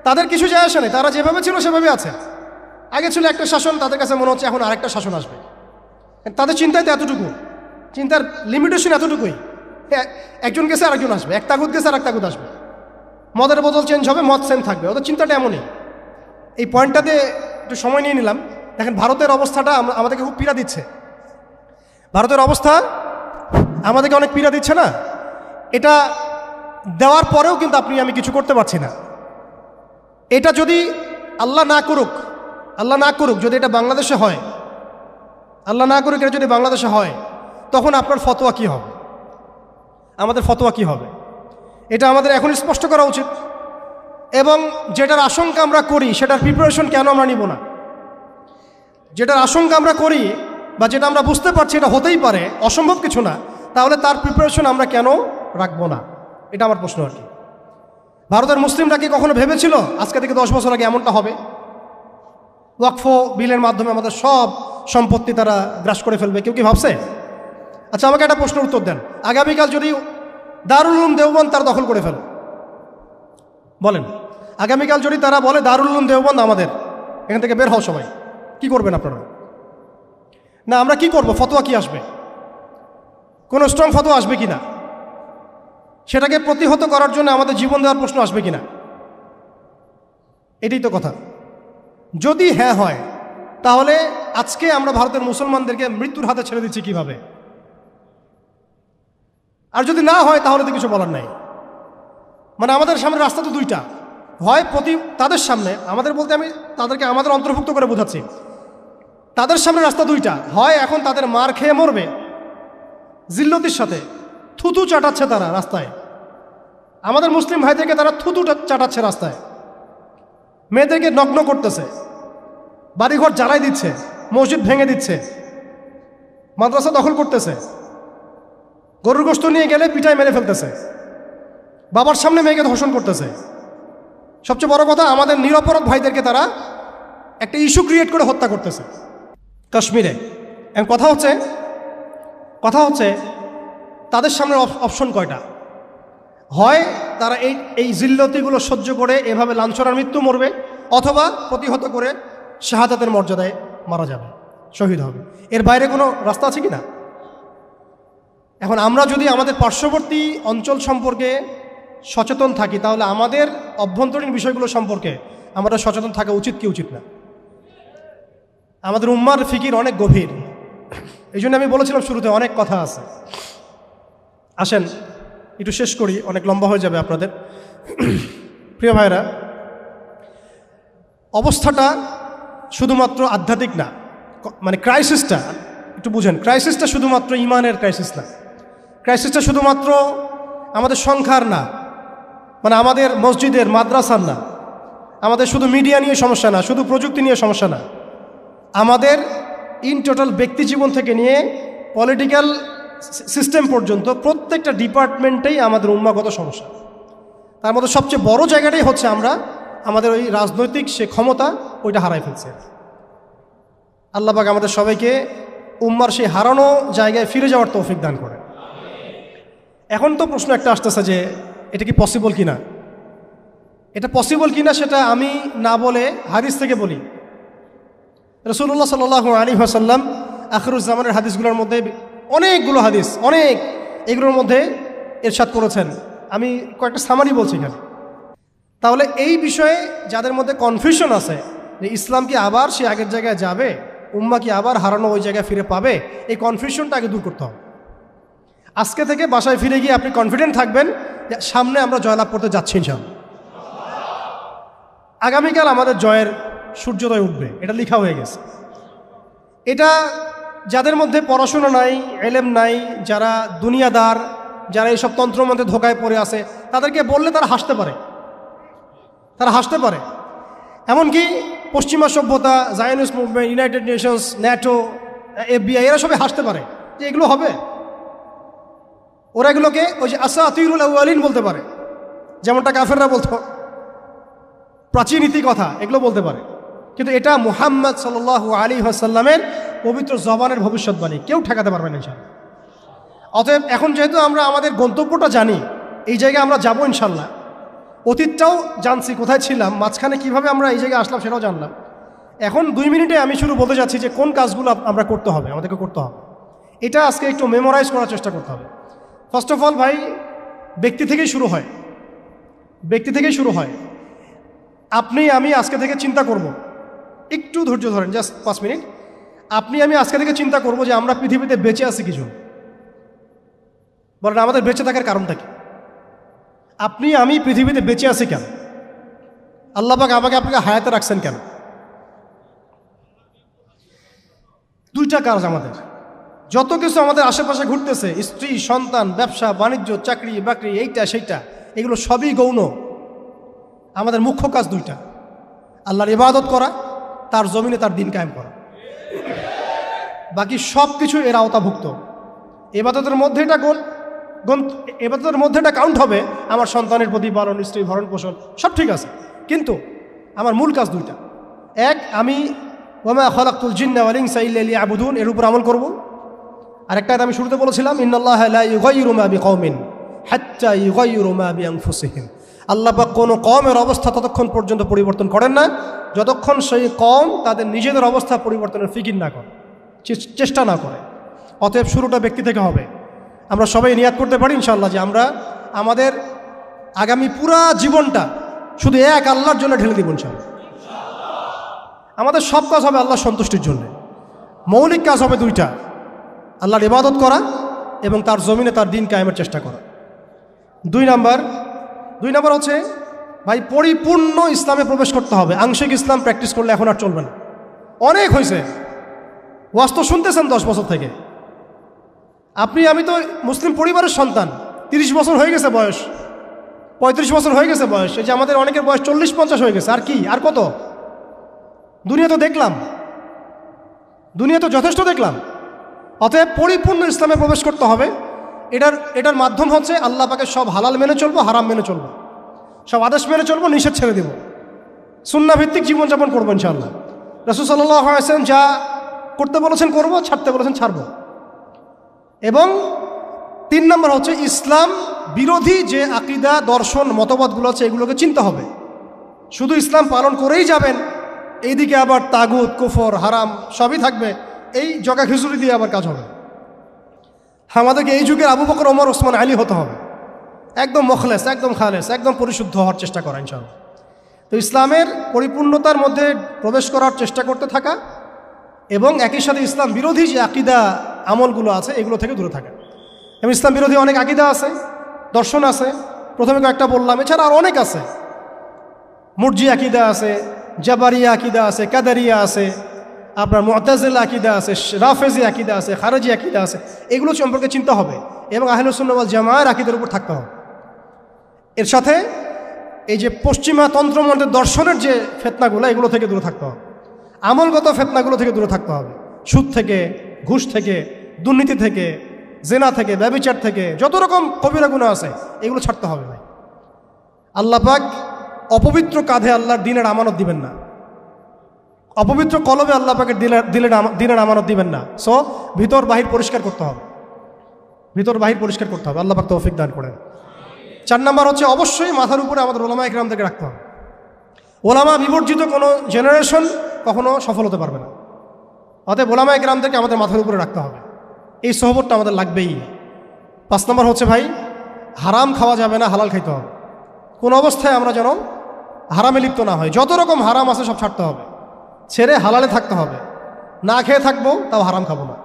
তাদের কিছু যায় আসে না, তারা যেভাবে ছিল সেভাবে আছে। আগে ছিল একটা শাসন, তাদের কাছে মনে হচ্ছে এখন আরেকটা শাসন আসবে। তাদের চিন্তায় তো এতটুকু, চিন্তার লিমিটেশন এতটুকুই। একজন গেছে আরেকজন আসবে, এক তাগুত গেছে আর এক তাগুত আসবে, মদের বোতল চেঞ্জ হবে, মদ সেম থাকবে। ওদের চিন্তাটা এমনই। এই পয়েন্টটাতে একটু সময় নিয়ে নিলাম। দেখেন ভারতের অবস্থাটা আমাদেরকে খুব পীড়া দিচ্ছে। ভারতের অবস্থা আমাদেরকে অনেক পীড়া দিচ্ছে না? এটা দেওয়ার পরেও কিন্তু আমি কিছু করতে পারছি না। এটা যদি আল্লাহ না করুক যদি এটা বাংলাদেশে হয়, আল্লাহ না করুক এটা যদি বাংলাদেশে হয়, তখন আপনার ফতোয়া কি হবে, আমাদের ফতোয়া কি হবে, এটা আমাদের এখন স্পষ্ট করা উচিত। এবং যেটার আশঙ্কা আমরা করি সেটার প্রিপারেশন কেন আমরা নিব না? যেটার আশঙ্কা আমরা করি বা যেটা আমরা বুঝতে পারছি এটা হতেই পারে, অসম্ভব কিছু না, তাহলে তার প্রিপারেশন আমরা কেন রাখবো না? এটা আমার প্রশ্ন আর কি। ভারতের মুসলিমরা কি কখনো ভেবেছিল আজকে থেকে 10 বছর আগে এমনটা হবে? ওয়াকফ বিলের মাধ্যমে আমাদের সব সম্পত্তি তারা গ্রাস করে ফেলবে, কেউ কি ভাবছে? আচ্ছা, আমাকে একটা প্রশ্নের উত্তর দেন। আগামীকাল যদি দারুল উলুম দেওবন্দ তারা দখল করে ফেলে, বলেন, আগামীকাল যদি তারা বলে দারুল উলুম দেওবন্দ আমাদের, এখান থেকে বের হও সবাই, কি করবেন আপনারা? না আমরা কি করব? ফতোয়া কি আসবে? কোনো স্ট্রং ফতোয়া আসবে কি না? সেটাকে প্রতিহত করার জন্য আমাদের জীবন দেওয়ার প্রশ্ন আসবে কি না? এটাই তো কথা। যদি হ্যাঁ হয়, তাহলে আজকে আমরা ভারতের মুসলমানদেরকে মৃত্যুর হাতে ছেড়ে দিচ্ছি কিভাবে? আর যদি না হয় তাহলে তো কিছু বলার নাই। মানে আমাদের সামনে রাস্তা তো 2টা, হয় তাদের সামনে, আমাদের বলতে আমি তাদেরকে আমাদের অন্তর্ভুক্ত করে বোঝাচ্ছি, তাদের সামনে রাস্তা 2টা, হয় এখন তাদের মার খেয়ে মরবে জিল্লতির সাথে, থুতু চাটাচ্ছে তারা রাস্তায়, আমাদের মুসলিম ভাইদেরকে তারা থুতু চাটাচ্ছে রাস্তায়, মেয়েদেরকে নগ্ন করতেছে, বাড়িঘর জ্বালাই দিচ্ছে, মসজিদ ভেঙে দিচ্ছে, মাদ্রাসা দখল করতেছে, গরুর গোশত নিয়ে গেলে পিঠায় মেরে ফেলতেছে, বাবার সামনে মেয়েকে ধর্ষণ করতেছে। সবচেয়ে বড় কথা, আমাদের নিরপরাধ ভাইদেরকে তারা একটা ইস্যু ক্রিয়েট করে হত্যা করতেছে কাশ্মীরে। এখন কথা হচ্ছে তাদের সামনে অপশন কয়টা? হয় তারা এই জিল্লতিগুলো সহ্য করে এভাবে লাঞ্ছনার মৃত্যু মরবে, অথবা প্রতিহত করে শাহাদাতের মর্যাদায় মারা যাবে, শহীদ হবে। এর বাইরে কোনো রাস্তা আছে কি না? এখন আমরা যদি আমাদের পার্শ্ববর্তী অঞ্চল সম্পর্কে সচেতন থাকি, তাহলে আমাদের অভ্যন্তরীণ বিষয়গুলো সম্পর্কে আমাদের সচেতন থাকা উচিত কি উচিত না? আমাদের উম্মার ফিকির অনেক গভীর। এই জন্য আমি বলেছিলাম শুরুতে অনেক কথা আছে। আসেন একটু শেষ করি, অনেক লম্বা হয়ে যাবে আপনাদের। প্রিয় ভাইরা, অবস্থাটা শুধুমাত্র আধ্যাত্মিক না, মানে ক্রাইসিসটা একটু বুঝেন, ক্রাইসিসটা শুধুমাত্র ইমানের ক্রাইসিস না, ক্রাইসিসটা শুধুমাত্র আমাদের সংখ্যার না, মানে আমাদের মসজিদের মাদ্রাসার না, আমাদের শুধু মিডিয়া নিয়ে সমস্যা না, শুধু প্রযুক্তি নিয়ে সমস্যা না, আমাদের ইন টোটাল ব্যক্তি জীবন থেকে নিয়ে পলিটিক্যাল সিস্টেম পর্যন্ত প্রত্যেকটা ডিপার্টমেন্টেই আমাদের উম্মাগত সমস্যা। তার মধ্যে সবচেয়ে বড় জায়গাটাই হচ্ছে আমরা আমাদের ওই রাজনৈতিক সে ক্ষমতা ওইটা হারাই ফেলছে। আল্লাহ পাক আমাদের সবাইকে উম্মার সেই হারানো জায়গায় ফিরে যাওয়ার তৌফিক দান করে। এখন তো প্রশ্ন একটা আসতেছে যে এটা কি পসিবল কিনা? এটা পসিবল কিনা সেটা আমি না বলে হাদিস থেকে বলি। রাসূলুল্লাহ সাল্লাল্লাহু আলাইহি ওয়াসাল্লাম আখিরুজ্জামানের হাদিসগুলোর মধ্যে অনেকগুলো হাদিস, এগুলোর মধ্যে ইরশাদ করেছেন। আমি কয়েকটা সামারি বলছি এখানে। তাহলে এই বিষয়ে যাদের মধ্যে কনফিউশন আছে যে ইসলাম কি আবার সে আগের জায়গায় যাবে, উম্মাহ কি আবার হারানো ওই জায়গায় ফিরে পাবে, এই কনফিউশনটা আগে দূর করতে হবে। আজকে থেকে বাসায় ফিরে গিয়ে আপনি কনফিডেন্ট থাকবেন যে সামনে আমরা জয়লাভ করতে যাচ্ছি ইনশাআল্লাহ। আগামীকাল আমাদের জয়ের সূর্যোদয় উঠবে, এটা লেখা হয়ে গেছে। এটা যাদের মধ্যে পড়াশোনা নাই, এলেম নাই, যারা দুনিয়াদার, যারা এইসব তন্ত্রমন্ত্রে ধোকায় পড়ে আছে, তাদেরকে বললে তারা হাসতে পারে, তারা হাসতে পারে। এমনকি পশ্চিমা সভ্যতা, Zionist movement, United Nations, NATO, FBI এরা সবাই হাসতে পারে যে এগুলো হবে। ওরা এগুলোকে ওই যে আসাতিরুল আউয়ালিন বলতে পারে, যেমনটা কাফেররা বলতো, প্রাচীন ইতি কথা এগুলো বলতে পারে। কিন্তু এটা মুহাম্মদ সাল্লাল্লাহু আলাইহি ওয়াসাল্লামের পবিত্র জবানের ভবিষ্যৎবাণী, কেউ ঠেকাতে পারবে না ইনশাআল্লাহ। অতএব এখন যেহেতু আমরা আমাদের গন্তব্যটা জানি, এই জায়গায় আমরা যাবো ইনশাআল্লাহ, অতীতটাও জানছি কোথায় ছিলাম, মাঝখানে কিভাবে আমরা এই জায়গায় আসলাম সেটাও জানলাম। এখন 2 মিনিটে আমি শুরু বলতে যাচ্ছি যে কোন কাজগুলো আমরা করতে হবে, আমাদেরকে করতে হবে। এটা আজকে একটু মেমোরাইজ করার চেষ্টা করতে হবে। ফার্স্ট অফ অল ভাই, ব্যক্তি থেকেই শুরু হয়, ব্যক্তি থেকেই শুরু হয়। আপনি আমি আজকে থেকে চিন্তা করব, একটু ধৈর্য ধরেন, জাস্ট 5 মিনিট। আপনি আমি আজকে থেকে চিন্তা করব যে আমরা পৃথিবীতে বেঁচে আছি কিছু, বলেন আমাদের বেঁচে থাকার কারণটা কি? আপনি আমি পৃথিবীতে বেঁচে আছি কেন? আল্লাহ পাক আমাকে আপনাকে হায়াতে রাখছেন কেন? 2টা কাজ আমাদের। যত কিছু আমাদের আশেপাশে ঘুরতেছে, স্ত্রী, সন্তান, ব্যবসা বাণিজ্য, চাকরি বাকরি, এইটা সেইটা, এগুলো সবই গৌণ। আমাদের মুখ্য কাজ 2টা, আল্লাহর ইবাদত করা, তার জমিনে তার দিন কায়েম করা। বাকি সব কিছু এর আওতাভুক্ত। ইবাদতের মধ্যে এটা এবাদতের মধ্যে এটা কাউন্ট হবে, আমার সন্তানের প্রতিপালন, স্ত্রী ভরণ পোষণ সব ঠিক আছে, কিন্তু আমার মূল কাজ 2টা। এক, আমি ওয়ামা খালাকতুল জিন্না ওয়াল ইনসা ইল্লা লিয়াবুদুন, এর উপর আমল করব। আরেকটা আমি শুরুতে বলেছিলাম, ইন্নাল্লাহা লা ইউগাইয়িরু মা বিকওমিন হাত্তা ইউগাইয়িরু মা বিআনফুসিহিম। আল্লাহ পাক কোনো কওমের অবস্থা ততক্ষণ পর্যন্ত পরিবর্তন করেন না যতক্ষণ সেই কওম তাদের নিজেদের অবস্থা পরিবর্তনের ফিকির না করে, চেষ্টা না করে। অতএব শুরুটা ব্যক্তি থেকে হবে। আমরা সবাই নিয়াত করতে পারি ইনশাআল্লাহ যে আমরা আমাদের আগামী পুরা জীবনটা শুধু এক আল্লাহর জন্য ঢেলে দিব ইনশাআল্লাহ। আমাদের সব কাজ হবে আল্লাহর সন্তুষ্টির জন্য। মৌলিক কাজ হবে 2টা, আল্লাহর ইবাদত করা এবং তার জমিনে তার দিন কায়েমের চেষ্টা করা। 2 নাম্বার হচ্ছে ভাই, পরিপূর্ণ ইসলামে প্রবেশ করতে হবে। আংশিক ইসলাম প্র্যাকটিস করলে এখন আর চলবে না, অনেক হয়েছে। ওয়াজ তো শুনতেছেন 10 বছর থেকে। আমি তো মুসলিম পরিবারের সন্তান, 30 বছর হয়ে গেছে বয়স, 35 বছর হয়ে গেছে বয়স। এই যে আমাদের অনেকের বয়স 40-50 হয়ে গেছে। আর কি, আর কত? দুনিয়া তো দেখলাম, দুনিয়া তো যথেষ্ট দেখলাম। অতএব পরিপূর্ণ ইসলামে প্রবেশ করতে হবে। এটার মাধ্যম হচ্ছে আল্লাহ পাকের সব হালাল মেনে চলবো, হারাম মেনে চলবো, সব আদেশ মেনে চলবো, নিষেধ ছেড়ে দেব, সুন্নাহ ভিত্তিক জীবনযাপন করবো ইনশাআল্লাহ। রাসূল সাল্লাল্লাহু আলাইহি ওয়াসাল্লাম যা করতে বলেছেন করবো, ছাড়তে বলেছেন ছাড়বো। এবং 3 নম্বর হচ্ছে ইসলাম বিরোধী যে আকীদা, দর্শন, মতবাদগুলো আছে এগুলোকে চিনতে হবে। শুধু ইসলাম পালন করেই যাবেন, এইদিকে আবার তাগুত, কুফর, হারাম সবই থাকবে, এই জগা খিচুড়ি দিয়ে আবার কাজ হবে। আমাদেরকে এই যুগের আবু বকর, ওমর, ওসমান, আলী হতে হবে, একদম মুখলেস, একদম খালেস, একদম পরিশুদ্ধ হওয়ার চেষ্টা করা ইনশাআল্লাহ। তো ইসলামের পরিপূর্ণতার মধ্যে প্রবেশ করার চেষ্টা করতে থাকা এবং একই সাথে ইসলাম বিরোধী যে আকীদা আমলগুলো আছে এগুলো থেকে দূরে থাকা। এবং ইসলাম বিরোধী অনেক আকীদা আছে, দর্শন আছে, প্রথমে কয়েকটা বললাম, এছাড়া আর অনেক আছে। মুরজি আকীদা আছে, জাবারিয়া আকীদা আছে, কাদারিয়া আছে, আপনার মুতাজিলা আকীদা আছে, রাফেজি আকীদা আছে, খারেজি আকীদা আছে। এগুলো সম্পর্কে চিন্তা হবে এবং আহলুস সুন্নাহ ওয়াল জামাআর আকীদার উপর থাকতে হবে। এর সাথে এই যে পশ্চিমা তন্ত্রমন্ত্রের দর্শনের যে ফিতনাগুলো, এগুলো থেকে দূরে থাকতে হবে। আমলগত ফিতনাগুলো থেকে দূরে থাকতে হবে। সুদ থেকে, ঘুষ থেকে, দুর্নীতি থেকে, জেনা থেকে, ব্যভিচার থেকে, যত রকম কবিরা গুনাহ আছে এগুলো ছাড়তে হবে ভাই। আল্লাহ পাক অপবিত্র কাঁধে আল্লাহর দ্বীনের আমানত দিবেন না, অপবিত্র কলবে আল্লাহ পাকের দ্বীনের আমানত দিবেন না। সো ভিতর বাহির পরিষ্কার করতে হবে, ভিতর বাহির পরিষ্কার করতে হবে। আল্লাহ পাক তৌফিক দান করেন। 4 নম্বর হচ্ছে অবশ্যই মাথার উপরে আমাদের ওলামা ইকরামদেরকে রাখতে হবে। ওলামা বিবর্জিত কোনো জেনারেশন কখনো সফল হতে পারবে না। অতএব ওলামা ইকরামদেরকে আমাদের মাথার উপরে রাখতে হবে, এই সহবতটা আমাদের লাগবেই। 5 নম্বর হচ্ছে ভাই, হারাম খাওয়া যাবে না, হালাল খাইতে হবে। কোন অবস্থায় আমরা যেন হারামে লিপ্ত না হয়। যত রকম হারাম আছে সব ছাড়তে হবে, ছেড়ে হালালে থাকতে হবে। না খেয়ে থাকবো তাও হারাম খাবো না,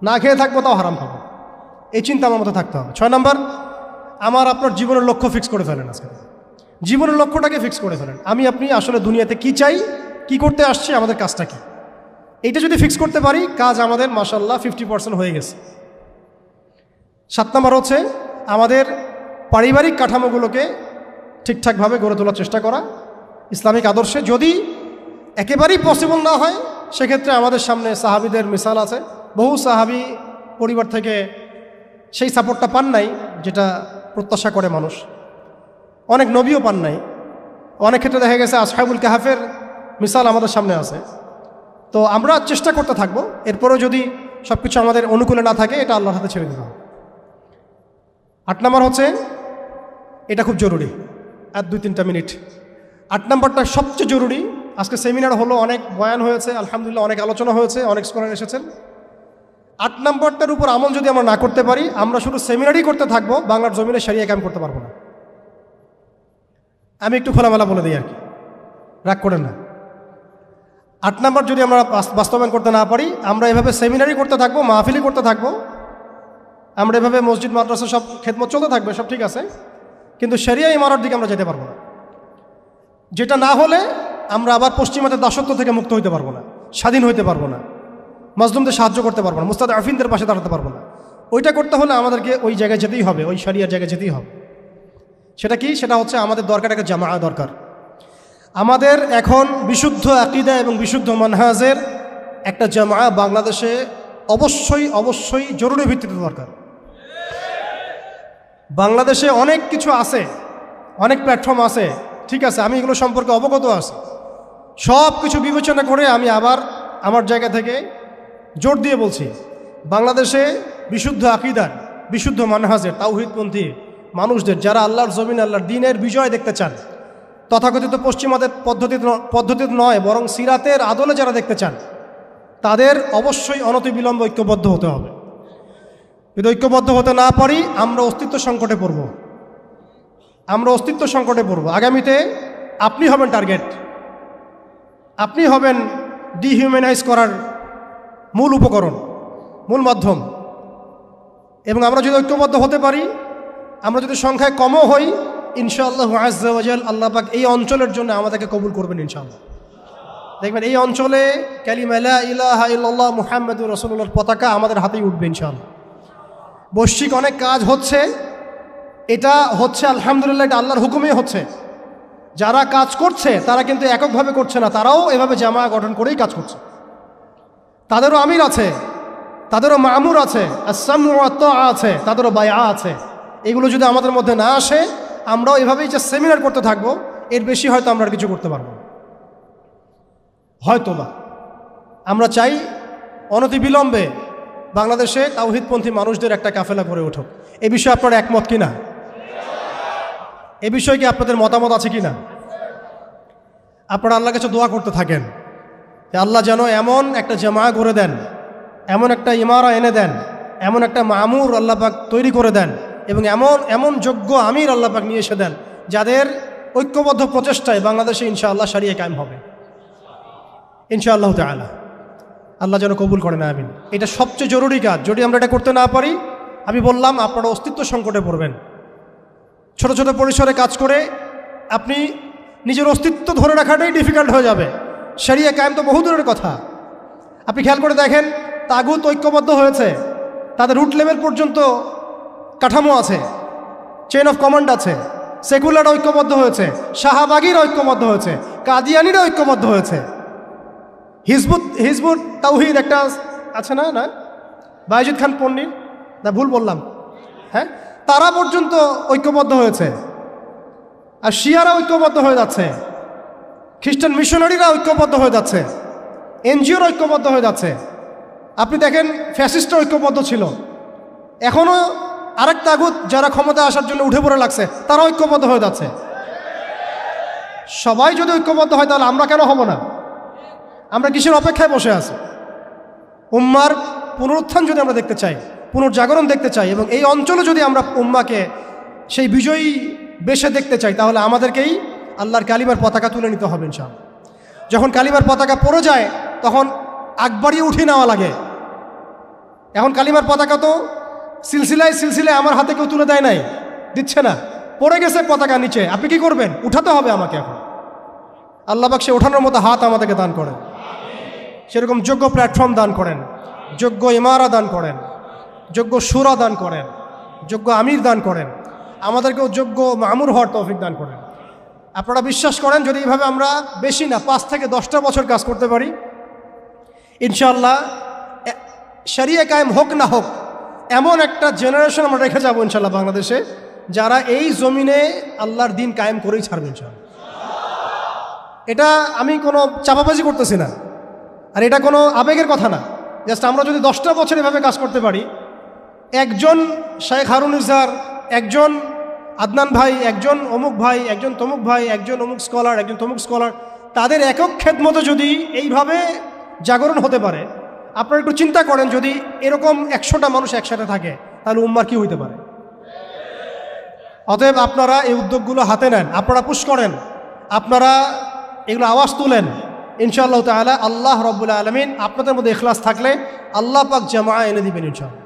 না খেয়ে থাকবো তাও হারাম খাবো। এই চিন্তা আমার মধ্যে থাকতে হবে। 6 নম্বর, আমার আপনার জীবনের লক্ষ্য ফিক্স করে ফেলেন। আজকে জীবনের লক্ষ্যটাকে ফিক্স করে ফেলেন। আমি আপনি আসলে দুনিয়াতে কি চাই, কি করতে আসছি, আমাদের কাজটা কি, এইটা যদি ফিক্স করতে পারি, কাজ আমাদের মাশাআল্লাহ 50% হয়ে গেছে। 7 নম্বর হচ্ছে আমাদের পারিবারিক কাঠামোগুলোকে ঠিকঠাকভাবে গড়ে তোলার চেষ্টা করা ইসলামিক আদর্শে। যদি একেবারেই পসিবল না হয়, সেক্ষেত্রে আমাদের সামনে সাহাবীদের মিসাল আছে। বহু সাহাবী পরিবার থেকে সেই সাপোর্টটা পান নাই যেটা প্রত্যাশা করে মানুষ, অনেক নবীও পান নাই। অনেক ক্ষেত্রে দেখা গেছে আসহাবুল কাহাফের মিসাল আমাদের সামনে আছে। তো আমরা চেষ্টা করতে থাকবো, এরপরেও যদি সব কিছু আমাদের অনুকূলে না থাকে, এটা আল্লাহর হাতে ছেড়ে দিতে হবে। 8 নম্বর হচ্ছে, এটা খুব জরুরি, আর 2-3টা মিনিট। 8 নম্বরটা সবচেয়ে জরুরি। আজকে সেমিনার হলো, অনেক বয়ান হয়েছে, আলহামদুলিল্লাহ অনেক আলোচনা হয়েছে, অনেক স্কলার এসেছেন। 8 নম্বরটার উপর আমল যদি আমরা না করতে পারি, আমরা শুধু সেমিনারই করতে থাকবো, বাংলার জমিনে শরিয়া কায়েম করতে পারবো না। আমি একটু খোলামেলা বলে দিই আর কি, রাগ করেন না। 8 নম্বর যদি আমরা বাস্তবায়ন করতে না পারি, আমরা এভাবে সেমিনারই করতে থাকবো, মাহফিলই করতে থাকবো, আমরা এভাবে মসজিদ মাদ্রাসা সব খেদমত চলতে থাকবে, সব ঠিক আছে, কিন্তু শরিয়া ইমারতের দিকে আমরা যেতে পারবো না। যেটা না হলে আমরা আবার পশ্চিমাদের দাসত্ব থেকে মুক্ত হইতে পারবো না, স্বাধীন হইতে পারবো না, মাজলুমদের সাহায্য করতে পারবো না, মুস্তাদআফিনদের পাশে দাঁড়াতে পারবো না। ওইটা করতে হলে আমাদেরকে ওই জায়গায় যেতেই হবে, ওই শরিয়ার জায়গায় যেতেই হবে। সেটা কি? সেটা হচ্ছে আমাদের দরকার একটা জামাআ দরকার। আমাদের এখন বিশুদ্ধ আকীদা এবং বিশুদ্ধ মানহাজের একটা জামাআ বাংলাদেশে অবশ্যই অবশ্যই জরুরি ভিত্তিতে দরকার। বাংলাদেশে অনেক কিছু আছে, অনেক প্ল্যাটফর্ম আছে, ঠিক আছে, আমি এগুলো সম্পর্কে অবগত আছি। সব কিছু বিবেচনা করে আমি আবার আমার জায়গা থেকে জোর দিয়ে বলছি, বাংলাদেশে বিশুদ্ধ আকীদার, বিশুদ্ধ মানহাজের, তাওহীদপন্থী মানুষদের, যারা আল্লাহর জমিন, আল্লাহর দ্বীনের বিজয় দেখতে চান, তথাকথিত পশ্চিমাদের পদ্ধতিতে নয়, বরং সিরাতের আদলে যারা দেখতে চান, তাদের অবশ্যই অনতিবিলম্বে ঐক্যবদ্ধ হতে হবে। যদি ঐক্যবদ্ধ হতে না পারি, আমরা অস্তিত্ব সংকটে পড়ব, আমরা অস্তিত্ব সংকটে পড়ব। আগামীতে আপনি হবেন টার্গেট, আপনি হবেন ডিহিউম্যানাইজ করার মূল উপকরণ, মূল মাধ্যম। এবং আমরা যদি ঐক্যবদ্ধ হতে পারি, আমরা যদি সংখ্যায় কমও হই, ইনশাআল্লাহু আযজা ওয়া জাল আল্লাহ পাক এই অঞ্চলের জন্য আমাদেরকে কবুল করবেন ইনশাআল্লাহ। দেখবেন এই অঞ্চলে কালিমা লা ইলাহা ইল্লাল্লাহ মুহাম্মাদুর রাসূলুল্লাহর পতাকা আমাদের হাতেই উঠবে ইনশাআল্লাহ। বৈশ্বিক অনেক কাজ হচ্ছে, এটা হচ্ছে আলহামদুলিল্লাহ, এটা আল্লাহর হুকুমেই হচ্ছে। যারা কাজ করছে তারা কিন্তু এককভাবে করছে না, তারাও এভাবে জামা গঠন করেই কাজ করছে। তাদেরও আমির আছে, তাদেরও মামুর আছে, আস-সামউ ওয়া তাআ আছে, তাদেরও বায়আ আছে। এগুলো যদি আমাদের মধ্যে না আসে, আমরাও এভাবেই যে সেমিনার করতে থাকবো, এর বেশি হয়তো আমরা আর কিছু করতে পারবো না। হয়তোবা আমরা চাই অনতিবিলম্বে বাংলাদেশে তাওহীদপন্থী মানুষদের একটা কাফেলা গড়ে উঠুক। এ বিষয়ে আপনারা একমত কিনা? এ বিষয়ে কি আপনাদের মতামত আছে কিনা? আপনারা আল্লাহর কাছে দোয়া করতে থাকেন যে আল্লাহ যেন এমন একটা জামা গড়ে দেন, এমন একটা ইমারা এনে দেন, এমন একটা মামুর আল্লাহ পাক তৈরি করে দেন, এবং এমন যোগ্য আমির আল্লাহ পাক নিয়ে এসে দেন, যাদের ঐক্যবদ্ধ প্রচেষ্টায় বাংলাদেশে ইনশাআল্লাহ শরিয়া কায়েম হবে ইনশাআল্লাহ তাআলা। আল্লাহ যেন কবুল করেন, আমিন। এটা সবচেয়ে জরুরি কাজ। যদি আমরা এটা করতে না পারি, আমি বললাম, আপনারা অস্তিত্ব সংকটে পড়বেন। ছোট ছোট পরিসরে কাজ করে আপনি নিজের অস্তিত্ব ধরে রাখাটাই ডিফিকাল্ট হয়ে যাবে। শরিয়া কায়েম তো বহু দূরের কথা। আপনি খেয়াল করে দেখেন, তাগুত ঐক্যবদ্ধ হয়েছে, তাদের রুট লেভেল পর্যন্ত কাঠামো আছে, চেইন অফ কমান্ড আছে। সেকুলার ঐক্যবদ্ধ হয়েছে, শাহবাগীরা ঐক্যবদ্ধ হয়েছে, কাদিয়ানিরা ঐক্যবদ্ধ হয়েছে, হিজবুত তাওহীদ একটা আছে না, না বায়েজিদ খান পন্ডিত, না ভুল বললাম, হ্যাঁ, তারা পর্যন্ত ঐক্যবদ্ধ হয়েছে। আর শিয়ারা ঐক্যবদ্ধ হয়ে যাচ্ছে, খ্রিস্টান মিশনারিরা ঐক্যবদ্ধ হয়ে যাচ্ছে, এনজিওর ঐক্যবদ্ধ হয়ে যাচ্ছে। আপনি দেখেন, ফ্যাসিস্ট ঐক্যবদ্ধ ছিল, এখনও আরেক তাগুত যারা ক্ষমতা আসার জন্য উঠে পড়ে লাগছে, তারা ঐক্যবদ্ধ হয়ে যাচ্ছে। সবাই যদি ঐক্যবদ্ধ হয়, তাহলে আমরা কেন হব না? আমরা কিসের অপেক্ষায় বসে আছি? উম্মার পুনরুত্থান যদি আমরা দেখতে চাই, পুনর্জাগরণ দেখতে চাই, এবং এই অঞ্চলে যদি আমরা উম্মাকে সেই বিজয়ী বেশে দেখতে চাই, তাহলে আমাদেরকেই আল্লাহর কালিমার পতাকা তুলে নিতে হবে ইনশাআল্লাহ। যখন কালিমার পতাকা পড়ে যায়, তখন আগ বাড়িয়ে উঠিয়ে নেওয়া লাগে। এখন কালিমার পতাকা তো সিলসিলায় সিলসিলায় আমার হাতে কেউ তুলে দেয় নাই, দিচ্ছে না, পড়ে গেছে পতাকা নিচে, আপনি কি করবেন? উঠাতে হবে আমাকে এখন। আল্লাহ পাক সে ওঠানোর মতো হাত আমাদেরকে দান করেন, সেরকম যোগ্য প্ল্যাটফর্ম দান করেন, যোগ্য ইমারা দান করেন, যোগ্য সুরা দান করেন, যোগ্য আমির দান করেন, আমাদেরকেও যোগ্য মামুর হওয়ার তৌফিক দান করেন। আপনারা বিশ্বাস করেন যদি এইভাবে আমরা বেশি না 5 থেকে 10টা বছর কাজ করতে পারি, ইনশাআল্লাহ শরিয়া কায়েম হোক না হোক এমন একটা জেনারেশন আমরা রেখে যাবো ইনশাআল্লাহ বাংলাদেশে, যারা এই জমিনে আল্লাহর দিন কায়েম করেই ছাড়বে ইনশাআল্লাহ। এটা আমি কোনো চাপাবাজি করতেছি না, আর এটা কোনো আবেগের কথা না। জাস্ট আমরা যদি 10টা বছর এভাবে কাজ করতে পারি, একজন শেখ হারুন ইজার, একজন আদনান ভাই, একজন অমুক ভাই, একজন তমুক ভাই, একজন অমুক স্কলার, একজন তমুক স্কলার, তাদের একক খেদমতে যদি এইভাবে জাগরণ হতে পারে, আপনারা একটু চিন্তা করেন যদি এরকম 100টা মানুষ একসাথে থাকে তাহলে উম্মার কি হইতে পারে। অতএব আপনারা এই উদ্যোগগুলো হাতে নেন, আপনারা পুশ করেন, আপনারা এগুলো আওয়াজ তুলেন। ইনশাআল্লাহ তাআলা আল্লাহ রাব্বুল আলামিন আপনাদের মধ্যে ইখলাস থাকলে আল্লাহ পাক জামা এনে দিবেন ইনশাআল্লাহ।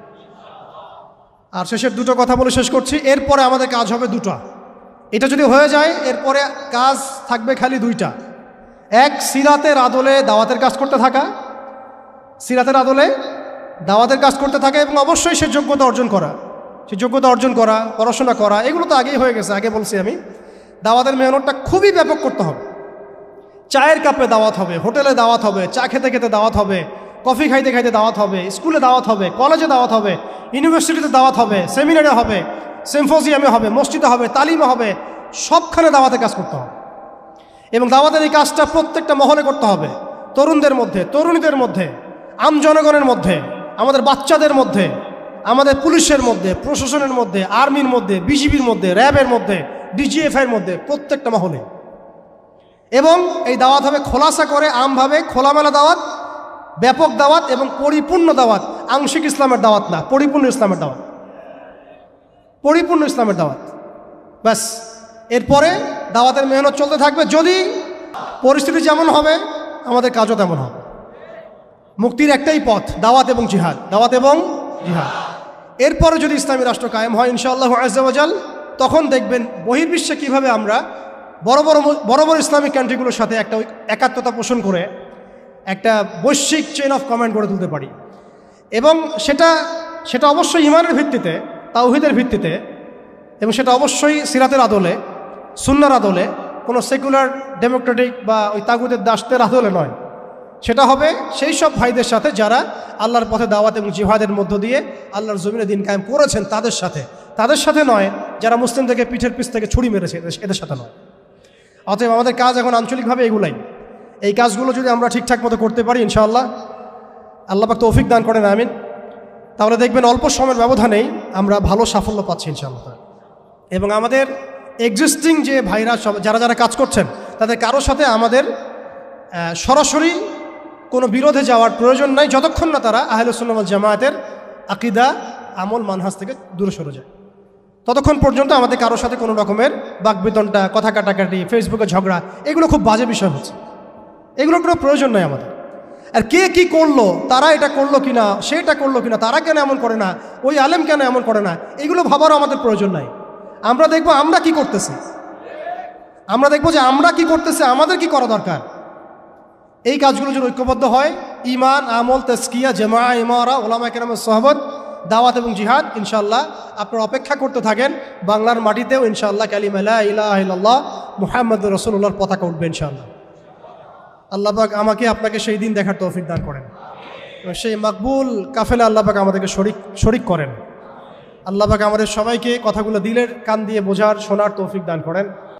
আর শেষের দুটো কথা বলে শেষ করছি, এরপরে আমাদের কাজ হবে দুটো। এটা যদি হয়ে যায় এরপরে কাজ থাকবে খালি 2টা। এক, সিরাতের আদলে দাওয়াতের কাজ করতে থাকা, সিরাতের আদলে দাওয়াতের কাজ করতে থাকা, এবং অবশ্যই সে যোগ্যতা অর্জন করা, সে যোগ্যতা অর্জন করা, পড়াশোনা করা, এগুলো তো আগেই হয়ে গেছে, আগে বলছি আমি। দাওয়াতের মেহনতটা খুবই ব্যাপক করতে হবে। চায়ের কাপে দাওয়াত হবে, হোটেলে দাওয়াত হবে, চা খেতে খেতে দাওয়াত হবে, কফি খাইতে খাইতে দাওয়াত হবে, স্কুলে দাওয়াত হবে, কলেজে দাওয়াত হবে, ইউনিভার্সিটিতে দাওয়াত হবে, সেমিনারে হবে, সিম্পোজিয়ামে হবে, মসজিদে হবে, তালিমে হবে, সবখানে দাওয়াতে কাজ করতে হবে। এবং দাওয়াতের এই কাজটা প্রত্যেকটা মহলে করতে হবে, তরুণদের মধ্যে, তরুণীদের মধ্যে, আম জনগণের মধ্যে, আমাদের বাচ্চাদের মধ্যে, আমাদের পুলিশের মধ্যে, প্রশাসনের মধ্যে, আর্মির মধ্যে, বিজিবির মধ্যে, র্যাবের মধ্যে, ডিজিএফআইয়ের মধ্যে, প্রত্যেকটা মহলে। এবং এই দাওয়াত হবে খোলাসা করে, আমভাবে খোলামেলা দাওয়াত, ব্যাপক দাওয়াত এবং পরিপূর্ণ দাওয়াত, আংশিক ইসলামের দাওয়াত না, পরিপূর্ণ ইসলামের দাওয়াত, পরিপূর্ণ ইসলামের দাওয়াত। ব্যাস, এরপরে দাওয়াতের মেহনত চলতে থাকবে। যদি পরিস্থিতি যেমন হবে আমাদের কাজও তেমন হবে। মুক্তির একটাই পথ, দাওয়াত এবং জিহাদ, দাওয়াত এবং জিহাদ। এরপরে যদি ইসলামী রাষ্ট্র কায়েম হয় ইনশাআল্লাহ আজ্জা ওয়া জাল, তখন দেখবেন বহির্বিশ্বে কীভাবে আমরা বড় বড় ইসলামিক কান্ট্রিগুলোর সাথে একটা একাত্মতা পোষণ করে একটা বৈশ্বিক চেইন অফ কমান্ড গড়ে তুলতে পারি। এবং সেটা অবশ্যই ইমানের ভিত্তিতে, তাওহীদের ভিত্তিতে, এবং সেটা অবশ্যই সিরাতের আদলে, সুন্নার আদলে, কোনো সেকুলার ডেমোক্রেটিক বা ওই তাগুতের দাসদের আদলে নয়। সেটা হবে সেই সব ভাইদের সাথে যারা আল্লাহর পথে দাওয়াত এবং জিহাদের মধ্য দিয়ে আল্লাহর জমিনে দিন কায়েম করেছেন, তাদের সাথে নয় যারা মুসলিমদেরকে পিঠের পিছ থেকে ছুরি মেরেছে, এদের সাথে নয়। অতএব আমাদের কাজ এখন আঞ্চলিকভাবে এগুলাই। এই কাজগুলো যদি আমরা ঠিকঠাক মতো করতে পারি ইনশাআল্লাহ, আল্লাহ পাক তৌফিক দান করেন, আমিন, তাহলে দেখবেন অল্প সময়ের ব্যবধানেই আমরা ভালো সাফল্য পাচ্ছি ইনশাআল্লাহ। এবং আমাদের এক্সিস্টিং যে ভাইরা সব যারা কাজ করছেন তাদের কারোর সাথে আমাদের সরাসরি কোনো বিরোধে যাওয়ার প্রয়োজন নাই, যতক্ষণ না তারা আহলুস সুন্নাহ ওয়াল জামায়াতের আকীদা, আমল, মানহাজ থেকে দূরে সরে যায়। ততক্ষণ পর্যন্ত আমাদের কারোর সাথে কোনো রকমের বাকবিতণ্ডা, কথা কাটাকাটি, ফেসবুকে ঝগড়া, এগুলো খুব বাজে বিষয় হচ্ছে। এগুলোর কোনো প্রয়োজন নাই আমাদের। আর কে কি করলো, তারা এটা করলো কিনা, সেটা করলো কিনা, তারা কেন এমন করে না, ওই আলেম কেন এমন করে না, এগুলো ভাবারও আমাদের প্রয়োজন নাই। আমরা দেখবো আমরা কি করতেছি, আমরা দেখবো যে আমরা কি করতেছি, আমাদের কি করা দরকার। এই কাজগুলো যদি ঐক্যবদ্ধ হয়, ঈমান, আমল, তাজকিয়া, জামাআ, ইমারা, উলামা কেরামের সোহবত, দাওয়াত এবং জিহাদ, ইনশাআল্লাহ আপনারা অপেক্ষা করতে থাকেন। বাংলার মাটিতেও ইনশাআল্লাহ কালিমা লা ইলাহা ইল্লাল্লাহ মুহাম্মাদুর রাসূলুল্লাহর পতাকা উঠবে ইনশাআল্লাহ। আল্লাহ পাক আমাকে আপনাকে সেই দিন দেখার তৌফিক দান করেন, সেই মকবুল কাফেলা আল্লাহ পাক আমাদেরকে শরীক করেন। আল্লাহ পাক আমাদের সবাইকে কথাগুলো দিলের কান দিয়ে বোঝার, শোনার তৌফিক দান করেন।